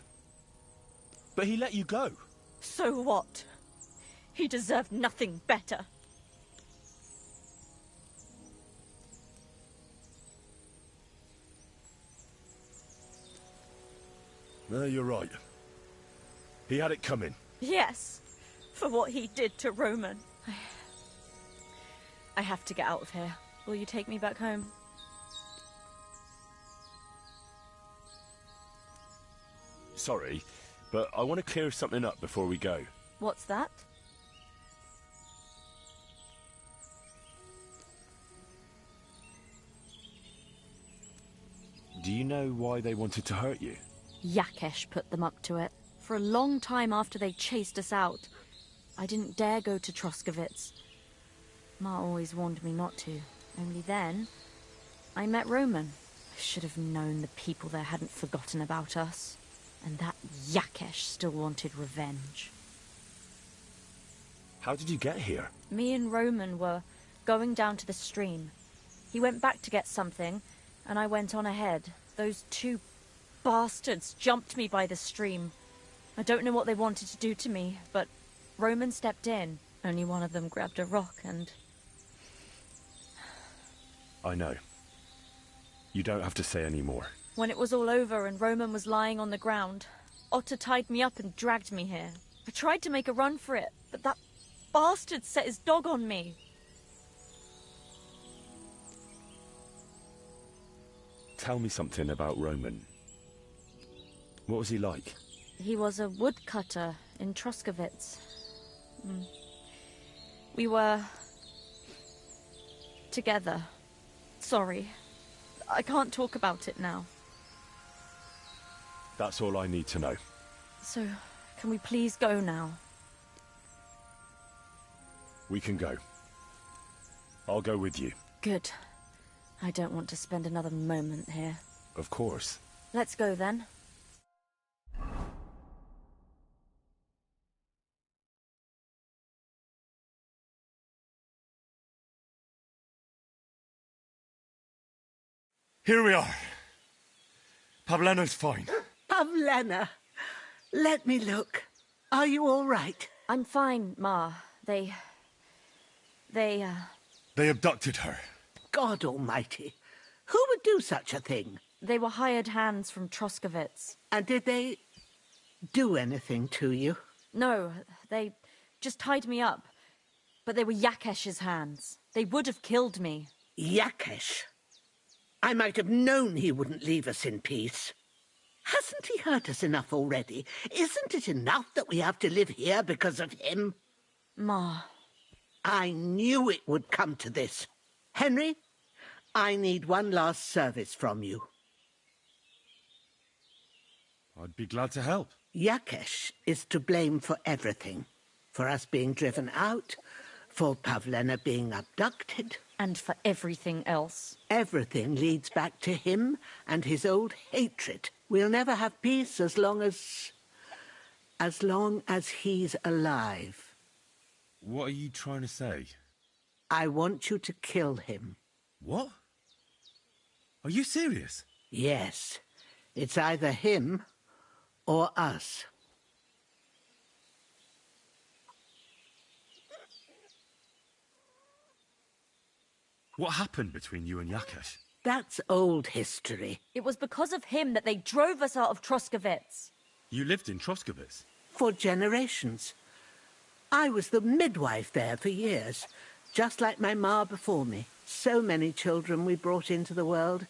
But he let you go. So what? He deserved nothing better. No, you're right. He had it coming. Yes, for what he did to Roman. I have to get out of here. Will you take me back home? Sorry, but I want to clear something up before we go. What's that? Do you know why they wanted to hurt you? Yakesh put them up to it. For a long time after they chased us out, I didn't dare go to Troskovitz. Ma always warned me not to. Only then, I met Roman. I should have known the people there hadn't forgotten about us. And that Yakesh still wanted revenge. How did you get here? Me and Roman were going down to the stream. He went back to get something, and I went on ahead. Those two bastards jumped me by the stream. I don't know what they wanted to do to me, but Roman stepped in. Only one of them grabbed a rock and... I know. You don't have to say any more. When it was all over and Roman was lying on the ground, Otter tied me up and dragged me here. I tried to make a run for it, but that bastard set his dog on me. Tell me something about Roman. What was he like? He was a woodcutter in Troskovitz. We were... together. Sorry. I can't talk about it now. That's all I need to know. So, can we please go now? We can go. I'll go with you. Good. I don't want to spend another moment here. Of course. Let's go then. Here we are. Pavlena's fine. Pavlena, let me look. Are you all right? I'm fine, Ma. They abducted her. God almighty. Who would do such a thing? They were hired hands from Troskovitz. And did they do anything to you? No, they just tied me up. But they were Yakesh's hands. They would have killed me. Yakesh? I might have known he wouldn't leave us in peace. Hasn't he hurt us enough already? Isn't it enough that we have to live here because of him? Ma. I knew it would come to this. Henry, I need one last service from you. I'd be glad to help. Yakesh is to blame for everything. For us being driven out, For Pavlena being abducted. And for everything else. Everything leads back to him and his old hatred. We'll never have peace as long as he's alive. What are you trying to say? I want you to kill him. What? Are you serious? Yes. It's either him or us. What happened between you and Yakesh? That's old history. It was because of him that they drove us out of Troskovitz. You lived in Troskovitz? For generations. I was the midwife there for years, just like my ma before me. So many children we brought into the world.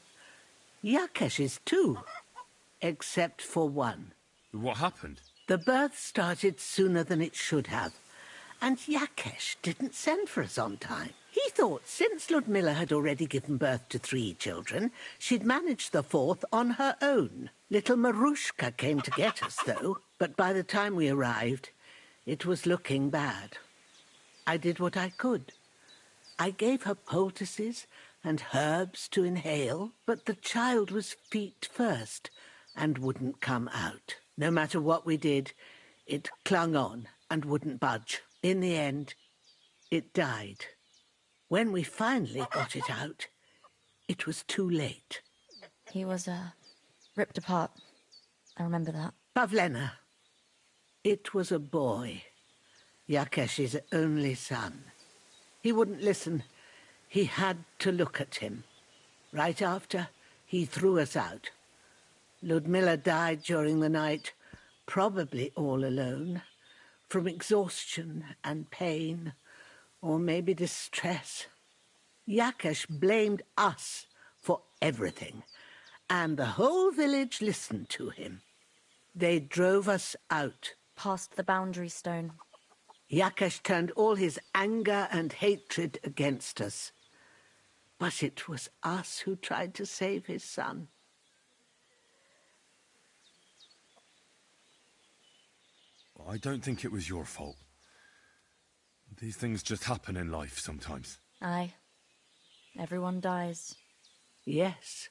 Yakesh's too, except for one. What happened? The birth started sooner than it should have, and Yakesh didn't send for us on time. He thought since Ludmilla had already given birth to 3 children, she'd managed the 4th on her own. Little Marushka came to get us, though, but by the time we arrived, it was looking bad. I did what I could. I gave her poultices and herbs to inhale, but the child was feet first and wouldn't come out. No matter what we did, it clung on and wouldn't budge. In the end, it died. When we finally got it out, it was too late. He was, ripped apart. I remember that. Pavlena. It was a boy. Yakesh's only son. He wouldn't listen. He had to look at him. Right after, he threw us out. Ludmilla died during the night, probably all alone, from exhaustion and pain, or maybe distress. Yakesh blamed us for everything, and the whole village listened to him. They drove us out. Past the boundary stone. Yakesh turned all his anger and hatred against us. But it was us who tried to save his son. I don't think it was your fault. These things just happen in life sometimes. Aye. Everyone dies. Yes.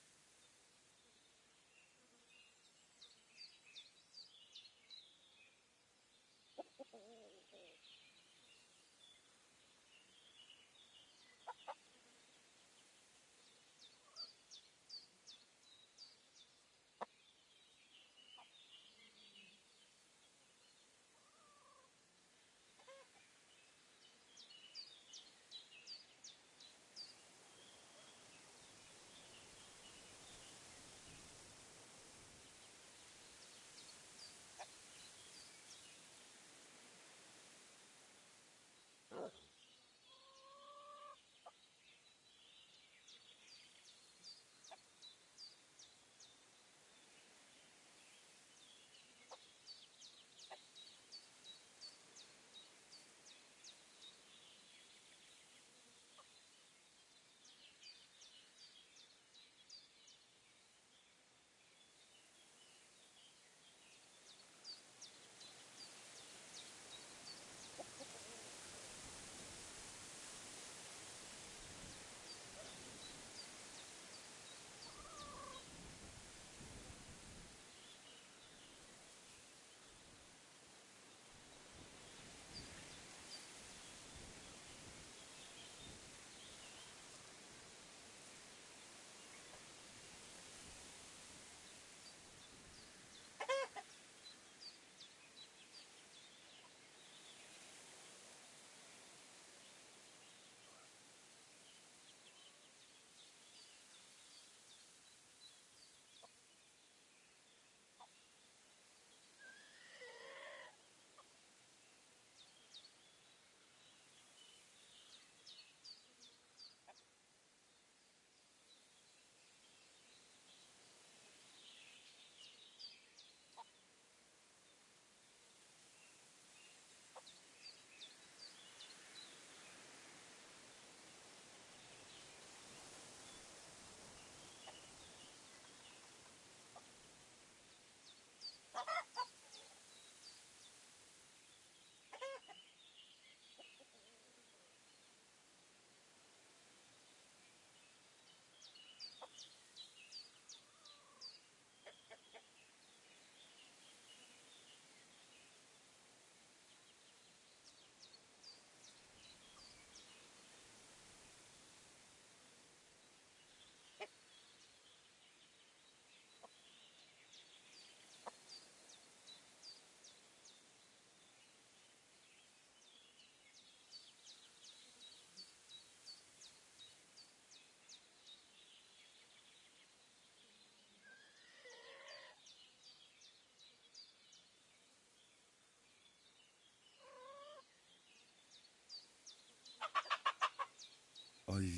I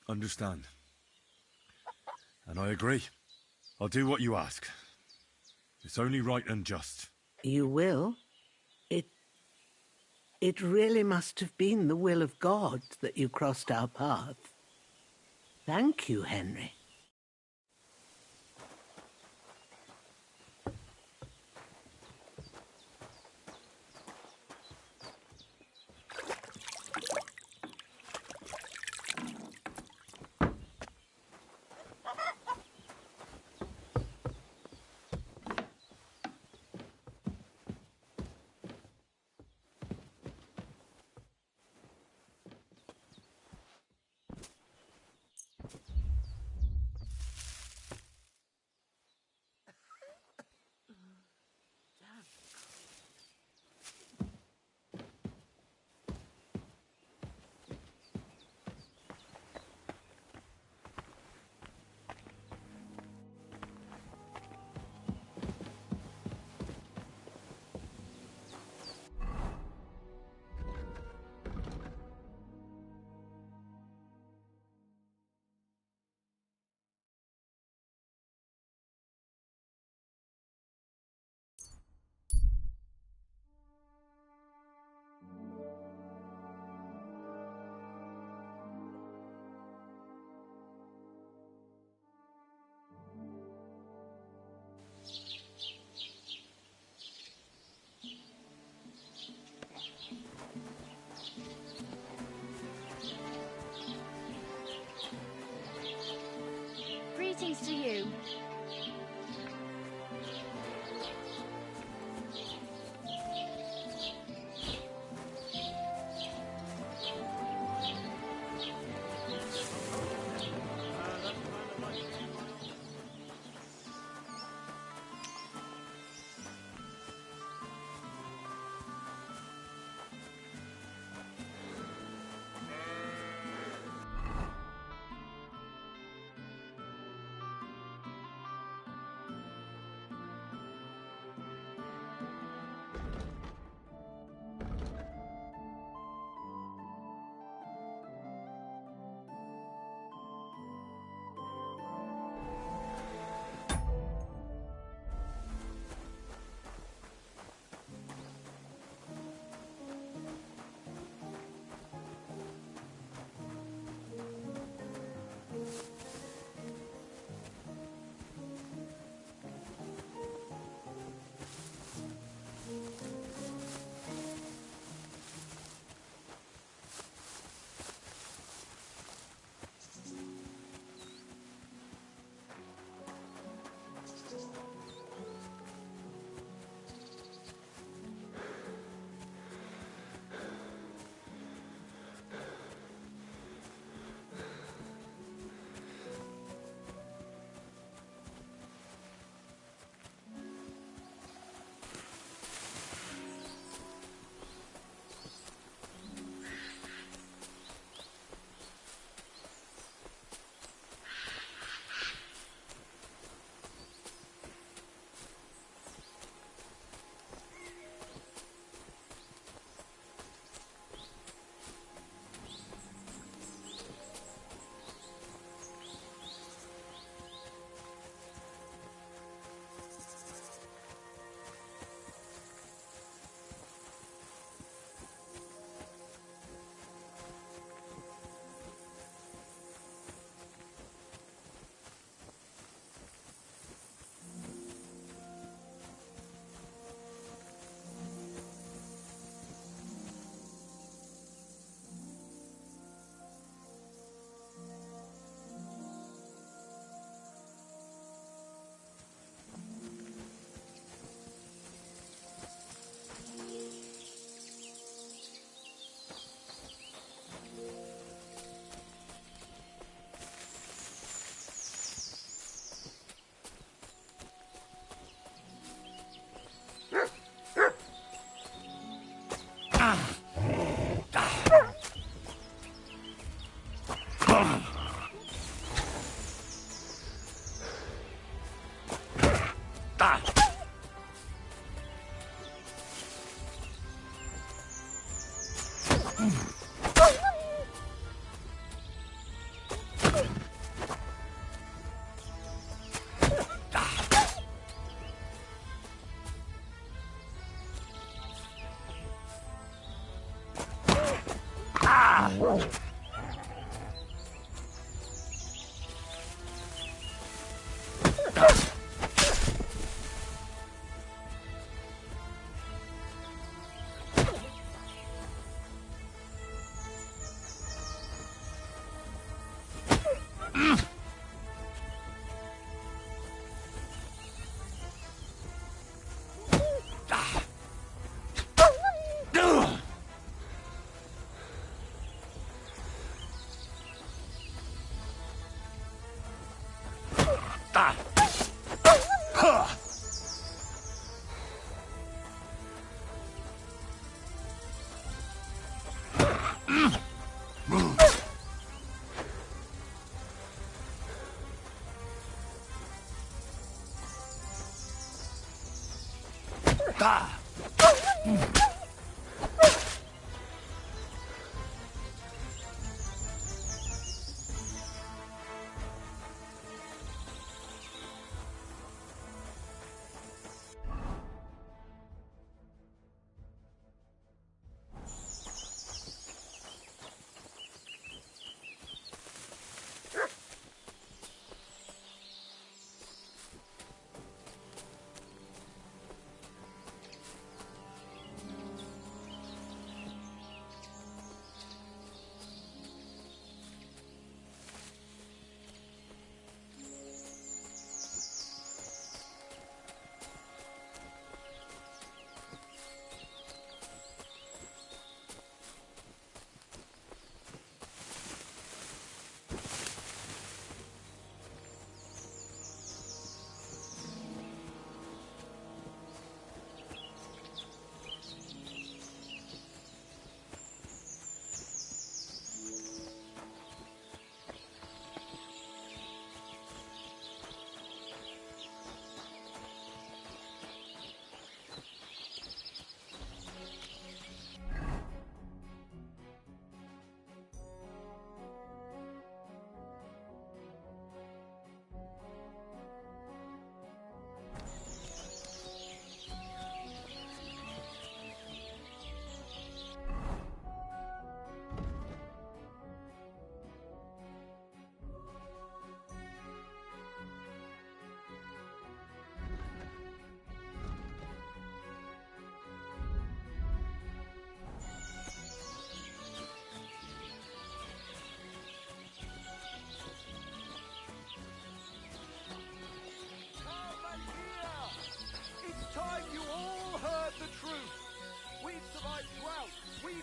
understand. And I agree. I'll do what you ask. It's only right and just. You will? It really must have been the will of God that you crossed our path. Thank you, Henry. Greetings to you.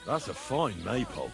That's a fine maypole.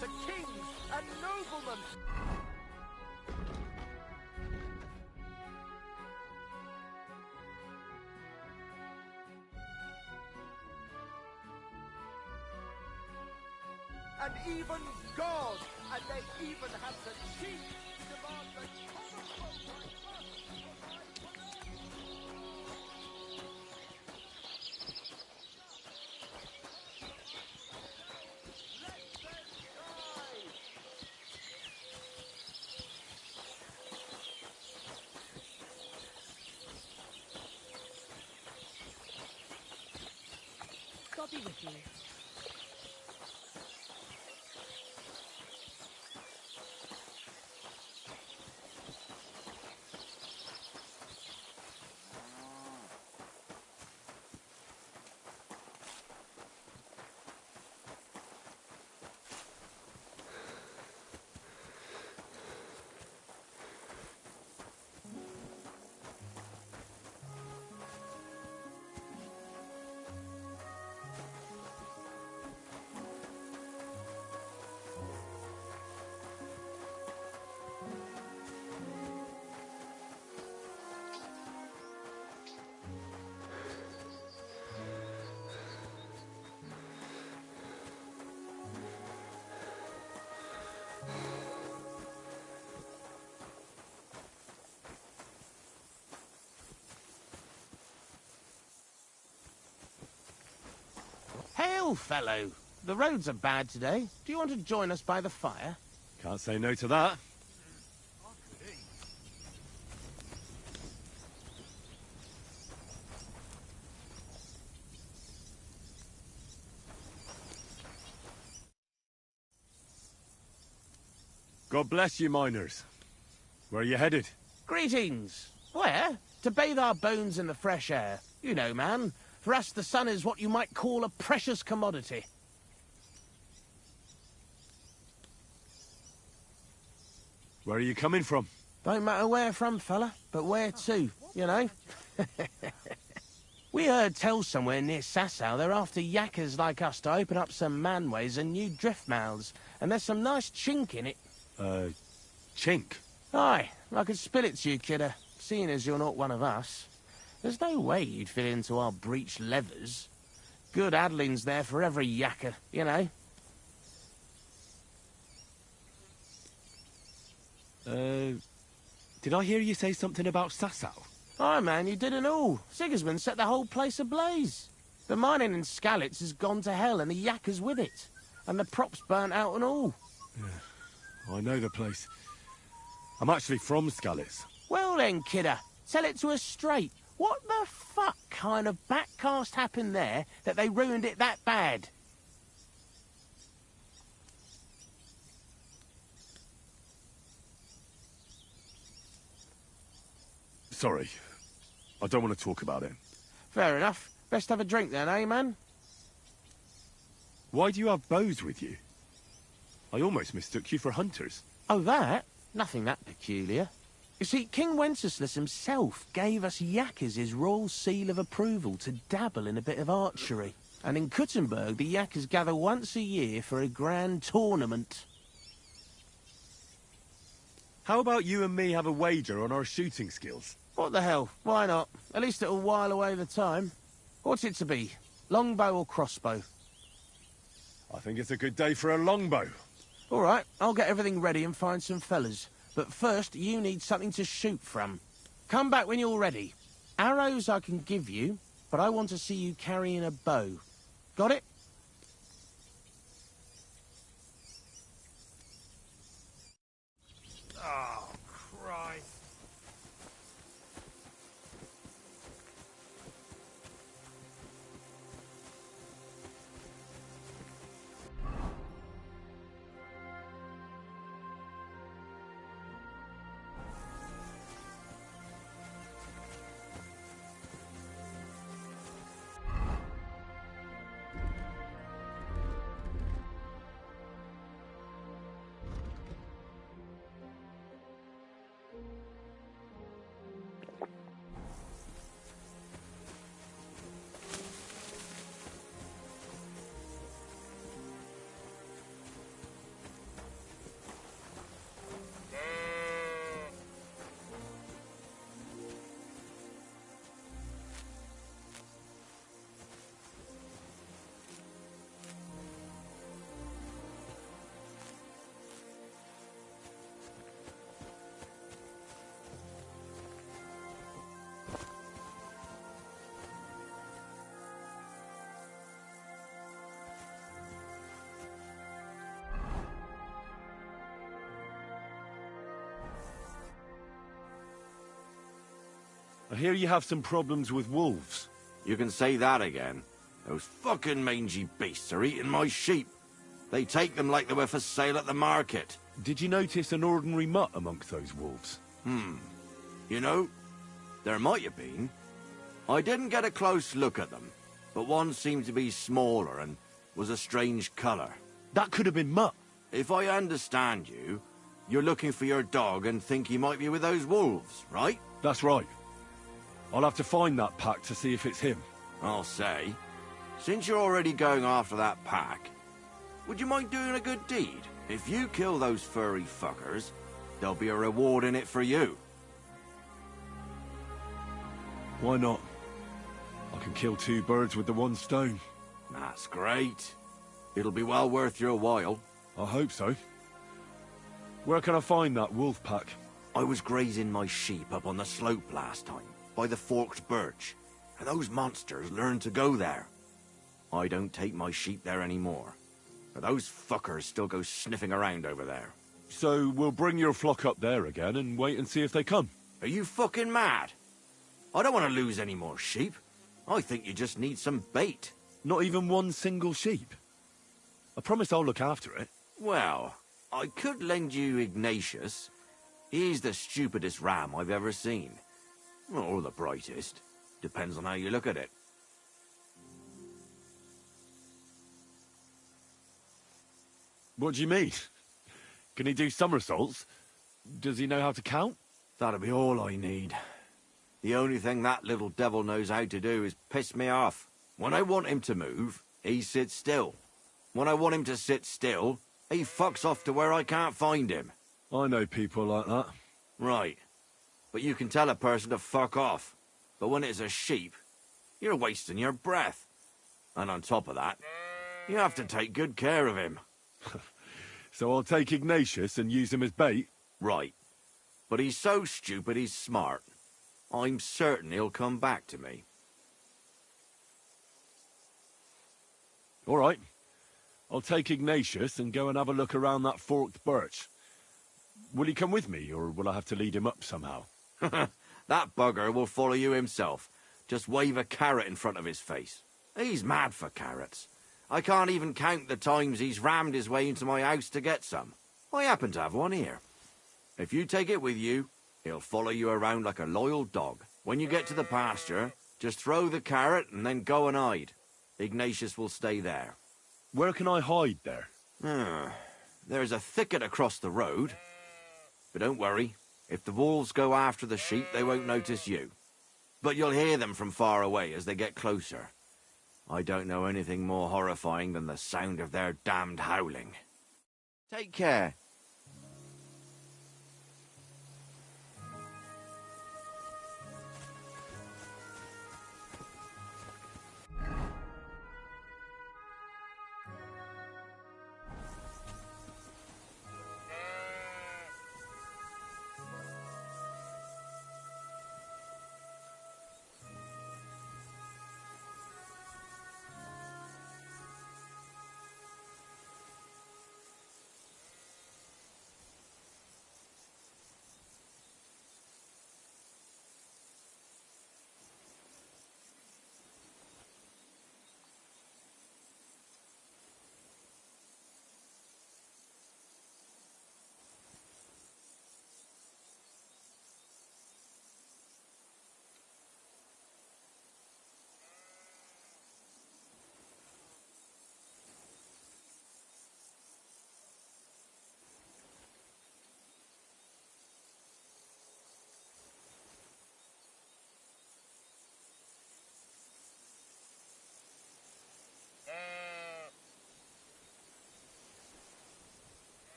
To kings and noblemen. And even God, and they even have the cheek to demand the common folk like us. God be with you. Well, fellow, the roads are bad today. Do you want to join us by the fire? Can't say no to that. God bless you, miners. Where are you headed? Greetings. Where? To bathe our bones in the fresh air. You know, man, for us the sun is what you might call a precious commodity. Where are you coming from? Don't matter where from, fella, but where to, you know? We heard tell somewhere near Sasau they're after yakkers like us to open up some manways and new drift mouths, and there's some nice chink in it. Chink? Aye, I could spill it to you, kidder, seeing as you're not one of us. There's no way you'd fit into our breech leathers. Good addling's there for every yakker, you know. Did I hear you say something about Sasau? Aye, man, you did it all. Sigismund set the whole place ablaze. The mining in Skalitz has gone to hell and the yakkers with it. And the props burnt out and all. Yeah, I know the place. I'm actually from Skalitz. Well then, kidder, tell it to us straight. What the fuck kind of backcast happened there that they ruined it that bad? Sorry. I don't want to talk about it. Fair enough. Best have a drink then, eh, man? Why do you have bows with you? I almost mistook you for hunters. Oh, that? Nothing that peculiar. You see, King Wenceslas himself gave us yakkers his royal seal of approval to dabble in a bit of archery. And in Kuttenberg, the yakkers gather once a year for a grand tournament. How about you and me have a wager on our shooting skills? What the hell? Why not? At least it'll while away the time. What's it to be? Longbow or crossbow? I think it's a good day for a longbow. All right, I'll get everything ready and find some fellas. But first, you need something to shoot from. Come back when you're ready. Arrows I can give you, but I want to see you carrying a bow. Got it? Oh, Christ. I hear you have some problems with wolves. You can say that again. Those fucking mangy beasts are eating my sheep. They take them like they were for sale at the market. Did you notice an ordinary mutt amongst those wolves? You know, there might have been. I didn't get a close look at them, but one seemed to be smaller and was a strange colour. That could have been Mutt. If I understand you, you're looking for your dog and think he might be with those wolves, right? That's right. I'll have to find that pack to see if it's him. I'll say, since you're already going after that pack, would you mind doing a good deed? If you kill those furry fuckers, there'll be a reward in it for you. Why not? I can kill two birds with the one stone. That's great. It'll be well worth your while. I hope so. Where can I find that wolf pack? I was grazing my sheep up on the slope last time, by the forked birch, and those monsters learned to go there. I don't take my sheep there anymore. But those fuckers still go sniffing around over there. So we'll bring your flock up there again and wait and see if they come. Are you fucking mad? I don't want to lose any more sheep. I think you just need some bait. Not even one single sheep? I promise I'll look after it. Well, I could lend you Ignatius. He's the stupidest ram I've ever seen. Or the brightest. Depends on how you look at it. What do you mean? Can he do somersaults? Does he know how to count? That'll be all I need. The only thing that little devil knows how to do is piss me off. When I want him to move, he sits still. When I want him to sit still, he fucks off to where I can't find him. I know people like that. Right. But you can tell a person to fuck off. But when it's a sheep, you're wasting your breath. And on top of that, you have to take good care of him. So I'll take Ignatius and use him as bait? Right. But he's so stupid he's smart. I'm certain he'll come back to me. All right. I'll take Ignatius and go and have a look around that forked birch. Will he come with me, or will I have to lead him up somehow? That bugger will follow you himself. Just wave a carrot in front of his face. He's mad for carrots. I can't even count the times he's rammed his way into my house to get some. I happen to have one here. If you take it with you, he'll follow you around like a loyal dog. When you get to the pasture, just throw the carrot and then go and hide. Ignatius will stay there. Where can I hide there? There's a thicket across the road. But don't worry. If the wolves go after the sheep, they won't notice you. But you'll hear them from far away as they get closer. I don't know anything more horrifying than the sound of their damned howling. Take care.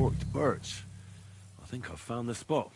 forked birch. I think I've found the spot.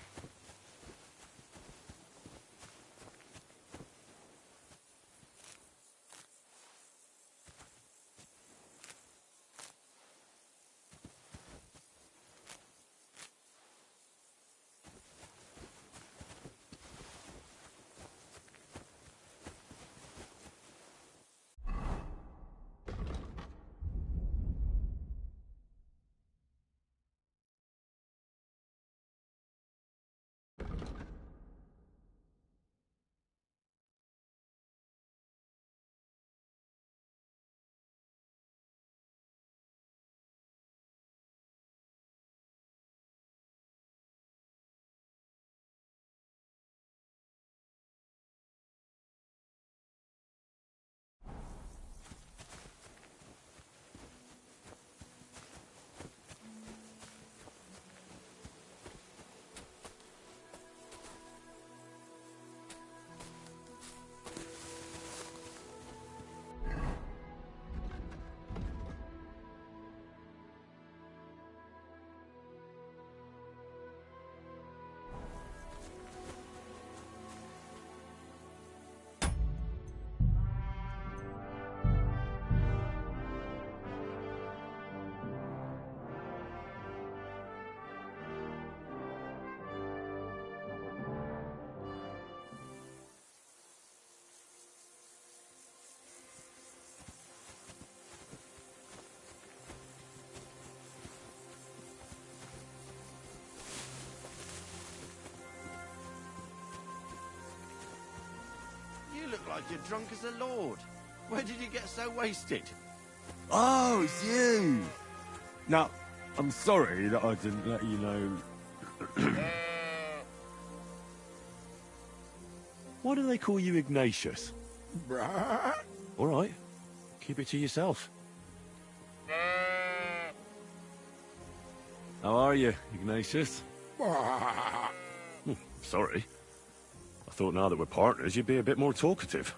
You look like you're drunk as a lord. Where did you get so wasted? Oh, it's you! Now, I'm sorry that I didn't let you know... Why do they call you Ignatius? All right, keep it to yourself. How are you, Ignatius? Sorry. I thought now that we're partners, you'd be a bit more talkative.